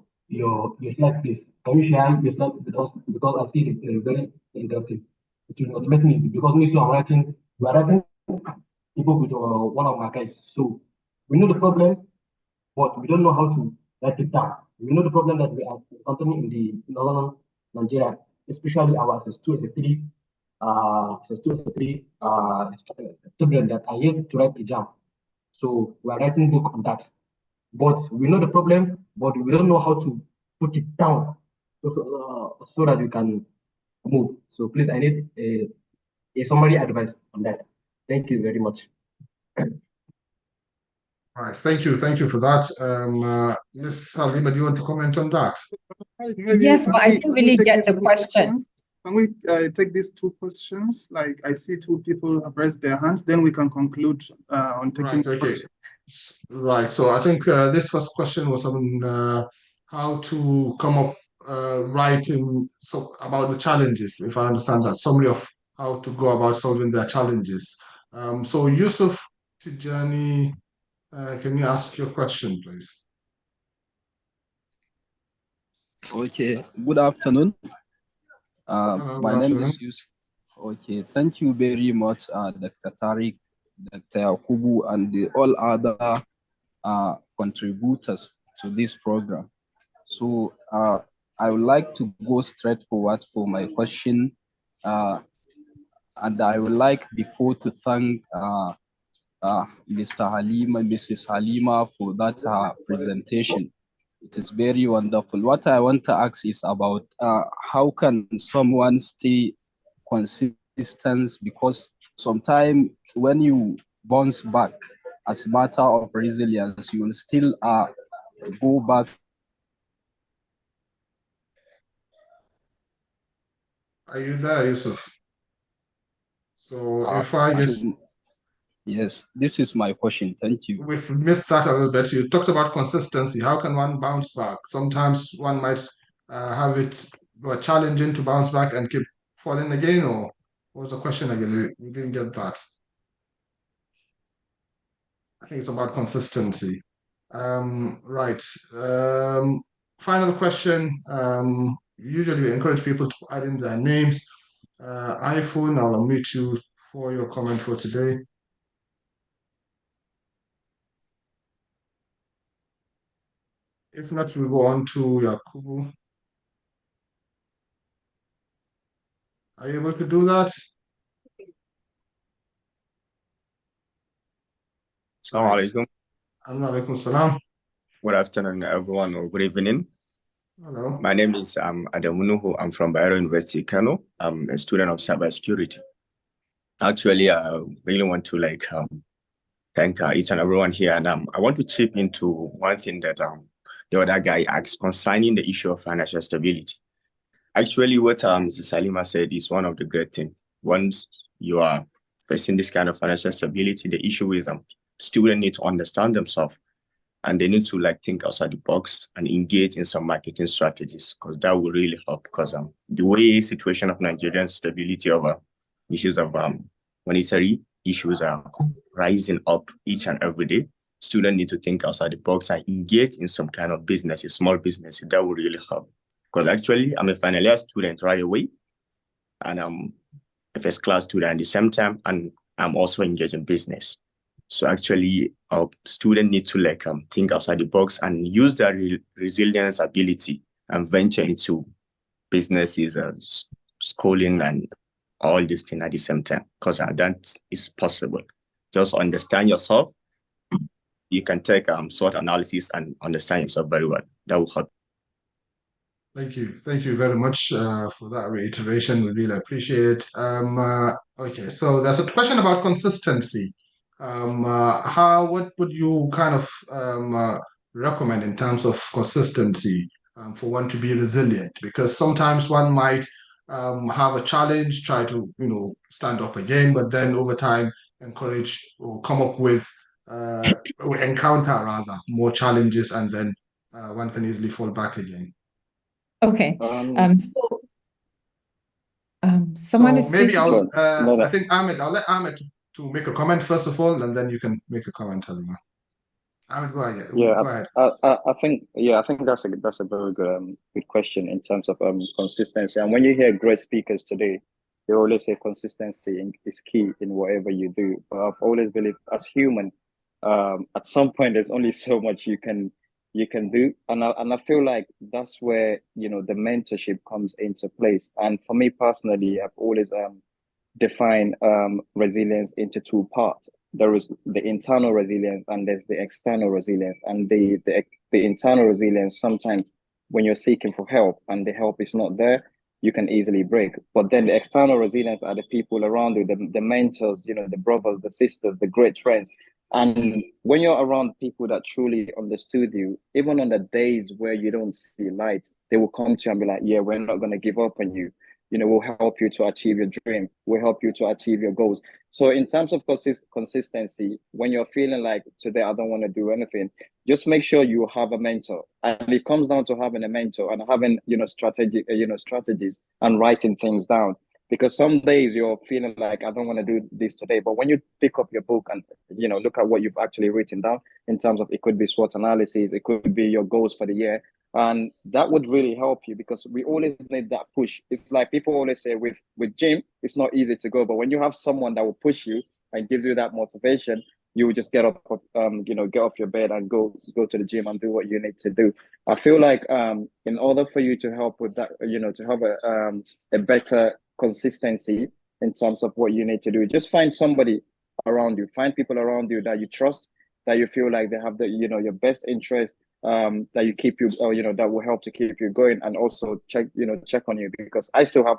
slide, please. Can you share your slide with us? Because I see it very interesting. It will motivate me because me, so we are writing people with one of my guys. So we know the problem, but we don't know how to write it down. We know the problem that we are encountering in the northern Nigeria, especially our SS2, SS3, children that are yet to write exam. So we are writing book on that. But we know the problem, but we don't know how to put it down so that we can move. So please, I need a summary advice on that. Thank you very much. All right. Thank you. Thank you for that. Ms. Halima, do you want to comment on that? Yes, but I didn't really get the question. Can we take these two questions? Like I see two people have raised their hands, then we can conclude on taking Right, okay. Right, so I think this first question was on how to come up writing about the challenges, if I understand that, summary of how to go about solving their challenges. So Yusuf Tijani, can you ask your question, please? Okay, good afternoon. Hello, My good name afternoon. is Yusuf. Okay, thank you very much, Dr. Tariq, Dr. Yakubu, and all other contributors to this program. So I would like to go straight forward for my question. And I would like before to thank Mr. Halima, Mrs. Halima for that presentation. It is very wonderful. What I want to ask is about how can someone stay consistent, because sometimes when you bounce back as a matter of resilience, you will still go back. Are you there, Yusuf? So if I just... Yes, this is my question. Thank you. We've missed that a little bit. You talked about consistency. How can one bounce back? Sometimes one might have it challenging to bounce back and keep falling again, or what was the question again? We didn't get that. I think it's about consistency. Right. Final question. Usually we encourage people to add in their names. iPhone, I'll unmute you for your comment for today. If not, we'll go on to Yakubu. Are you able to do that? Assalamu alaikum. Alaikum salam. Good afternoon, everyone, or good evening. Hello. My name is Adamunuhu. I'm from Bayero University, Kano. I'm a student of cybersecurity. Actually, I really want to thank each and everyone here, and I want to chip into one thing that the other guy asked concerning the issue of financial stability. Actually, what Mrs. Halima said is one of the great things. Once you are facing this kind of financial stability, the issue is students need to understand themselves, and they need to think outside the box and engage in some marketing strategies, because that will really help. Because the way situation of Nigerian stability of issues of monetary issues are rising up each and every day, students need to think outside the box and engage in some kind of business, a small business. That will really help. Because actually, I'm a final year student right away, and I'm a first class student at the same time, and I'm also engaged in business. So actually, our students need to think outside the box and use their resilience ability and venture into businesses, schooling, and all these things at the same time, because that is possible. Just understand yourself. You can take SWOT analysis and understand yourself very well. That will help. Thank you. Thank you very much for that reiteration. We really appreciate it. Okay, so there's a question about consistency. What would you kind of recommend in terms of consistency for one to be resilient? Because sometimes one might have a challenge, try to stand up again, but then over time encourage or come up with or encounter rather more challenges, and then one can easily fall back again. Okay. Someone is maybe speaking. I think Ahmed, I'll let Ahmed to make a comment first of all, and then you can make a comment, Halima. Ahmed, go ahead. Yeah, Go ahead. I think that's a very good question in terms of consistency. And when you hear great speakers today, they always say consistency is key in whatever you do. But I've always believed as human, at some point there's only so much you can do, and I feel like that's where the mentorship comes into place. And for me personally, I've always defined resilience into two parts. There is the internal resilience and there's the external resilience. And the internal resilience, sometimes when you're seeking for help and the help is not there, you can easily break. But then the external resilience are the people around you, the mentors, the brothers, the sisters, the great friends. And when you're around people that truly understood you, even on the days where you don't see light, they will come to you and be like, yeah, we're not going to give up on you. We'll help you to achieve your dream. We'll help you to achieve your goals. So in terms of consistency, when you're feeling like today, I don't want to do anything, just make sure you have a mentor. And it comes down to having a mentor and having, strategies and writing things down. Because some days you're feeling like, I don't want to do this today. But when you pick up your book and, look at what you've actually written down in terms of, it could be SWOT analysis, it could be your goals for the year. And that would really help you, because we always need that push. It's like people always say with gym, it's not easy to go. But when you have someone that will push you and gives you that motivation, you will just get off your bed and go to the gym and do what you need to do. I feel like in order for you to help with that, to have a better consistency in terms of what you need to do, just find somebody around you, find people around you that you trust, that you feel like they have the your best interest, that you keep you that will help to keep you going, and also check on you. Because I still have,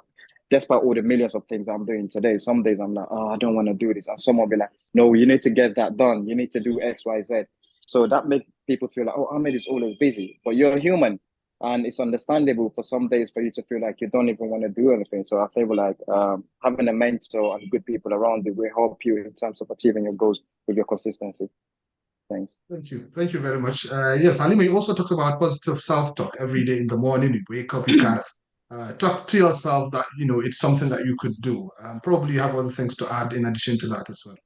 despite all the millions of things I'm doing today, some days I'm like, oh, I don't want to do this, and someone will be like, no, you need to get that done, you need to do X, Y, Z. So that makes people feel like, oh, Ahmed is always busy, but you're human. And it's understandable for some days for you to feel like you don't even want to do anything. So I feel like having a mentor and good people around you will help you in terms of achieving your goals with your consistency. Thanks. Thank you. Thank you very much. Yes, Halima, you also talked about positive self-talk. Every day in the morning, you wake up, you kind of talk to yourself that, it's something that you could do. Probably you have other things to add in addition to that as well.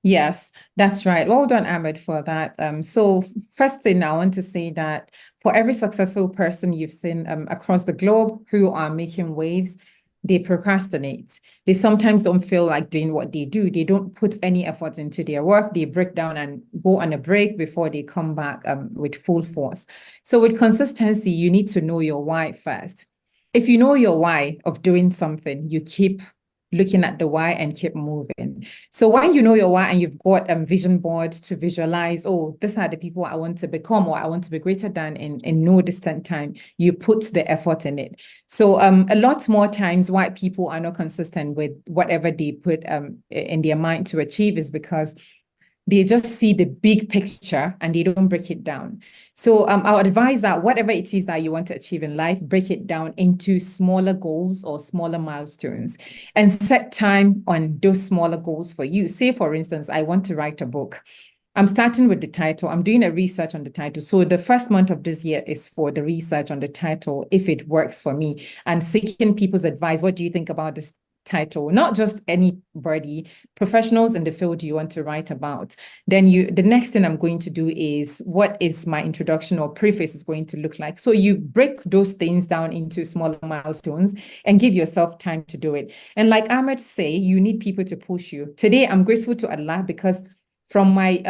Yes, that's right. Well done, Ahmed, for that. So first thing, I want to say that for every successful person you've seen across the globe who are making waves, they procrastinate. They sometimes don't feel like doing what they do. They don't put any effort into their work. They break down and go on a break before they come back with full force. So with consistency, you need to know your why first. If you know your why of doing something, you keep looking at the why and keep moving. So when you know your why and you've got vision boards to visualize, oh, these are the people I want to become or I want to be greater than in no distant time, you put the effort in it. So a lot more times why people are not consistent with whatever they put in their mind to achieve is because they just see the big picture and they don't break it down. So I'll advise that whatever it is that you want to achieve in life, break it down into smaller goals or smaller milestones and set time on those smaller goals for you. Say, for instance, I want to write a book. I'm starting with the title. I'm doing a research on the title. So the first month of this year is for the research on the title, if it works for me, and seeking people's advice. What do you think about this title? Not just anybody, professionals in the field you want to write about. Then the next thing I'm going to do is, what is my introduction or preface is going to look like? So you break those things down into smaller milestones and give yourself time to do it. And like Ahmed say, you need people to push you. Today, I'm grateful to Allah because from my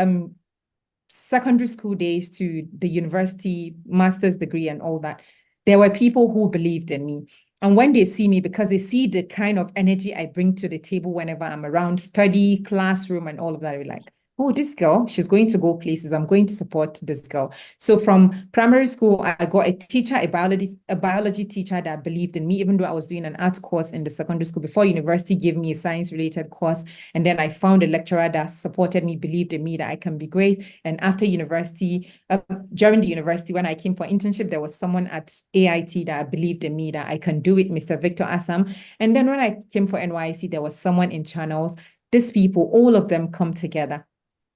secondary school days to the university, master's degree and all that, there were people who believed in me. And when they see me, because they see the kind of energy I bring to the table whenever I'm around study, classroom, and all of that, they're like, oh, this girl, she's going to go places. I'm going to support this girl. So from primary school, I got a teacher, a biology teacher that believed in me, even though I was doing an arts course in the secondary school. Before university gave me a science-related course. And then I found a lecturer that supported me, believed in me that I can be great. And after university, during the university, when I came for internship, there was someone at AIT that believed in me that I can do it, Mr. Victor Assam. And then when I came for NYC, there was someone in channels. These people, all of them come together.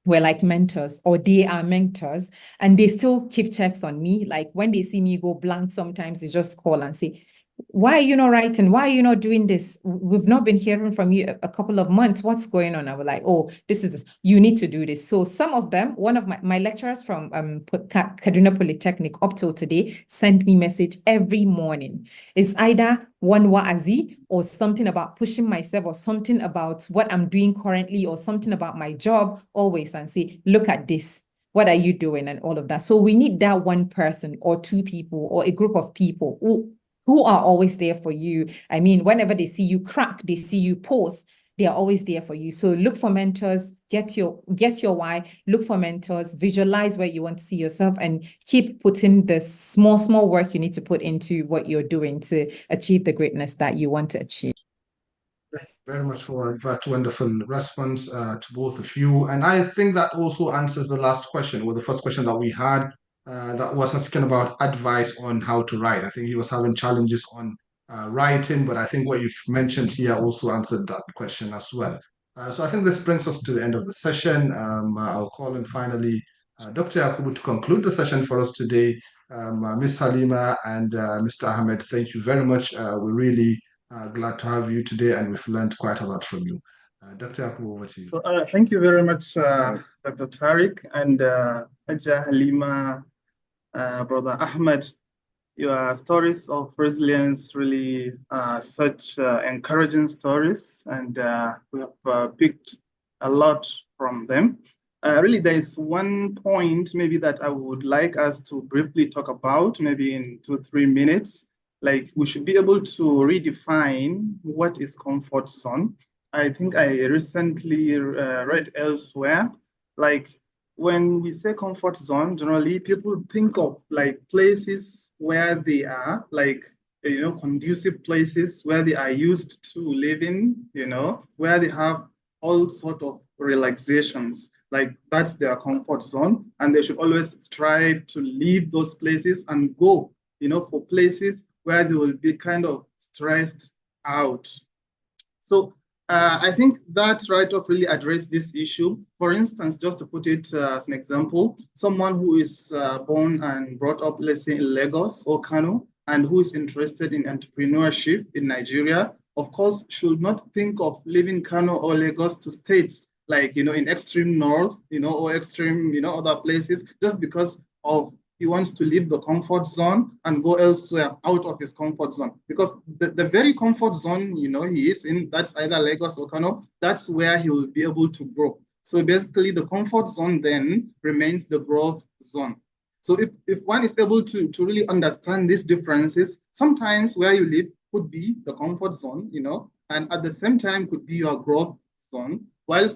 We're like mentors, or they are mentors, and they still keep checks on me. Like when they see me go blank, sometimes they just call and say, why are you not writing? Why are you not doing this? We've not been hearing from you a couple of months. What's going on? I was like, oh, this is this. You need to do this. So some of them, one of my lecturers from Kaduna Polytechnic up till today sent me message every morning. It's either one wa'azi or something about pushing myself or something about what I'm doing currently or something about my job always, and say, look at this. What are you doing? And all of that. So we need that one person or two people or a group of people who are always there for you. I mean, whenever they see you crack, they see you pause, they are always there for you. So look for mentors, get your why, look for mentors, visualize where you want to see yourself, and keep putting the small work you need to put into what you're doing to achieve the greatness that you want to achieve. Thank you very much for that wonderful response to both of you. And I think that also answers the last question, or the first question that we had. That was asking about advice on how to write. I think he was having challenges on writing, but I think what you've mentioned here also answered that question as well. So I think this brings us to the end of the session. I'll call in finally Dr. Yakubu to conclude the session for us today. Ms. Halima and Mr. Ahmed, thank you very much. We're really glad to have you today, and we've learned quite a lot from you. Dr. Yakubu, over to you. So, thank you very much, Dr. Tariq and Haja Halima, Brother Ahmed. Your stories of resilience really such encouraging stories, and we have picked a lot from them. Really, there is one point maybe that I would like us to briefly talk about, maybe in 2-3 minutes. Like, we should be able to redefine what is comfort zone. I think I recently read elsewhere, like when we say comfort zone, generally people think of like places where they are, like, you know, conducive places where they are used to living, you know, where they have all sort of relaxations. Like that's their comfort zone, and they should always strive to leave those places and go, you know, for places where they will be kind of stressed out. So I think that write-off really addressed this issue. For instance, just to put it as an example, someone who is born and brought up, let's say, in Lagos or Kano, and who is interested in entrepreneurship in Nigeria, of course, should not think of leaving Kano or Lagos to states like, you know, in extreme north, you know, or extreme, you know, other places, just because of he wants to leave the comfort zone and go elsewhere out of his comfort zone. Because the very comfort zone, you know, he is in, that's either Lagos or Kano, that's where he will be able to grow. So basically the comfort zone then remains the growth zone. So if one is able to really understand these differences, sometimes where you live could be the comfort zone, you know, and at the same time could be your growth zone. While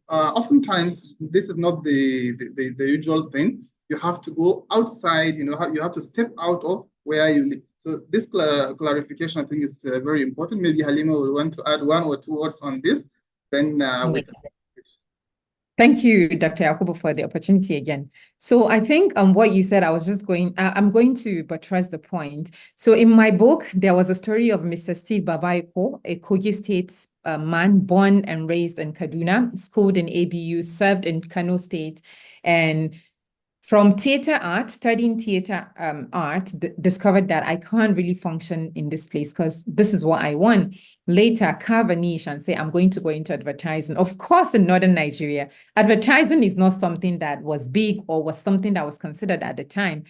oftentimes this is not the usual thing. You have to go outside, you have to step out of where you live. So this clarification, I think, is very important. Maybe Halima will want to add 1 or 2 words on this. Then we can. Thank you, Dr. Yakubu, for the opportunity again. So I think what you said, I'm going to buttress the point. So in my book, there was a story of Mr. Steve Babaiko, a Kogi State man born and raised in Kaduna, schooled in ABU, served in Kano State, and from theater art, studying theater art, discovered that I can't really function in this place because this is what I want. Later, carve a niche and say, I'm going to go into advertising. Of course, in Northern Nigeria, advertising is not something that was big or was something that was considered at the time.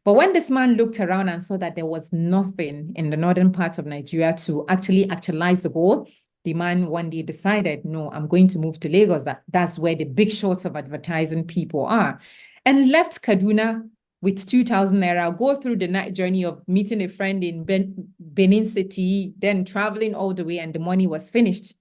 But when this man looked around and saw that there was nothing in the northern part of Nigeria to actually actualize the goal, the man one day decided, no, I'm going to move to Lagos. That's where the big shots of advertising people are. And left Kaduna with 2,000 naira, go through the night journey of meeting a friend in Benin City, then traveling all the way, and the money was finished.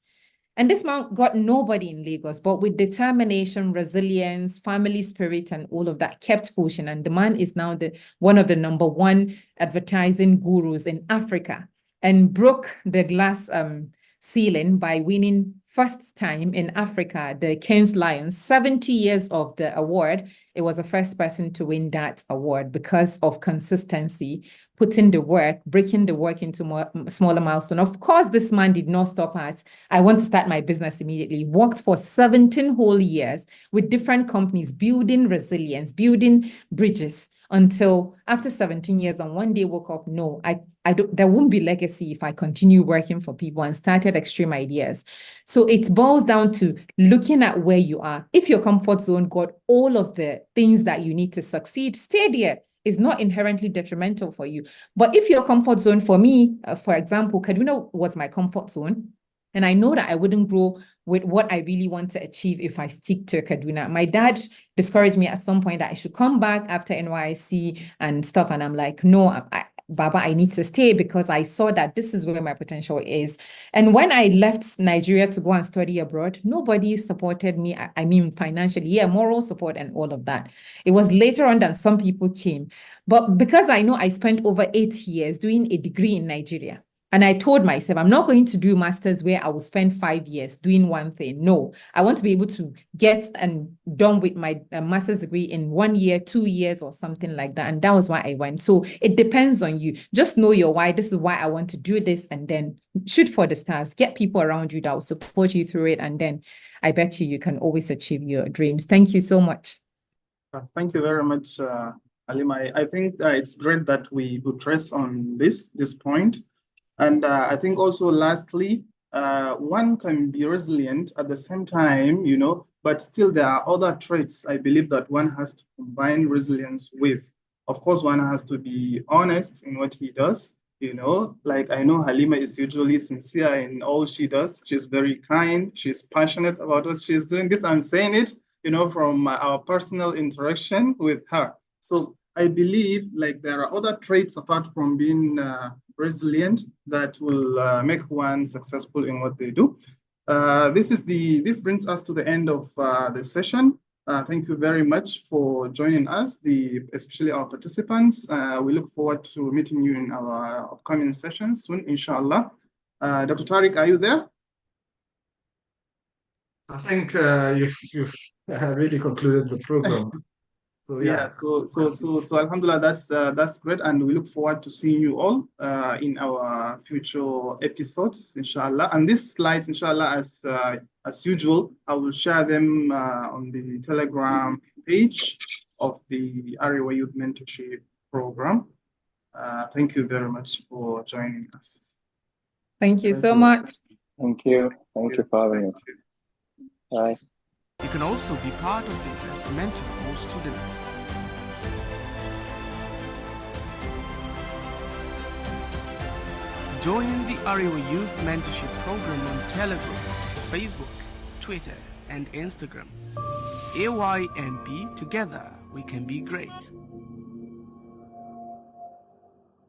And this man got nobody in Lagos, but with determination, resilience, family spirit, and all of that, kept pushing. And the man is now one of the #1 advertising gurus in Africa, and broke the glass ceiling by winning first time in Africa, the Cannes Lions, 70 years of the award. It was the first person to win that award because of consistency, putting the work, breaking the work into smaller milestones. Of course, this man did not stop at, I want to start my business immediately. Worked for 17 whole years with different companies, building resilience, building bridges, until after 17 years, and one day woke up, no, there won't be legacy if I continue working for people, and started Extreme Ideas. So it boils down to looking at where you are. If your comfort zone got all of the things that you need to succeed, stay there. It's not inherently detrimental for you. But if your comfort zone, for me, for example, Kaduna was my comfort zone, and I know that I wouldn't grow with what I really want to achieve if I stick to Kaduna. My dad discouraged me at some point that I should come back after NYC and stuff. And I'm like, no, Baba, I need to stay, because I saw that this is where my potential is. And when I left Nigeria to go and study abroad, nobody supported me. I mean, financially, yeah, moral support and all of that. It was later on that some people came. But because I know I spent over 8 years doing a degree in Nigeria, and I told myself, I'm not going to do masters where I will spend 5 years doing one thing. No, I want to be able to get and done with my master's degree in 1 year, 2 years, or something like that. And that was why I went. So it depends on you. Just know your why. This is why I want to do this. And then shoot for the stars. Get people around you that will support you through it. And then I bet you can always achieve your dreams. Thank you so much. Thank you very much, Halima. I think it's great that we buttress on this point. And I think also, lastly, one can be resilient at the same time, but still there are other traits I believe that one has to combine resilience with. Of course, one has to be honest in what he does, like I know Halima is usually sincere in all she does. She's very kind. She's passionate about what she's doing. This, I'm saying it, from our personal interaction with her. So I believe like there are other traits apart from being resilient that will make one successful in what they do. This brings us to the end of the session. Thank you very much for joining us, especially our participants. We look forward to meeting you in our upcoming sessions soon, inshallah. Dr. Tariq, are you there? I think you've really concluded the program. So yeah, so alhamdulillah, that's great, and we look forward to seeing you all in our future episodes, inshallah. And these slides, inshallah, as usual, I will share them on the Telegram page of the Arewa Youth Mentorship Program. Thank you very much for joining us. Thank you so much. Thank you. Thank you for having me. Bye. You can also be part of it as a mentor or student. Join the Arewa Youth Mentorship Program on Telegram, Facebook, Twitter, and Instagram. AYMP, together we can be great.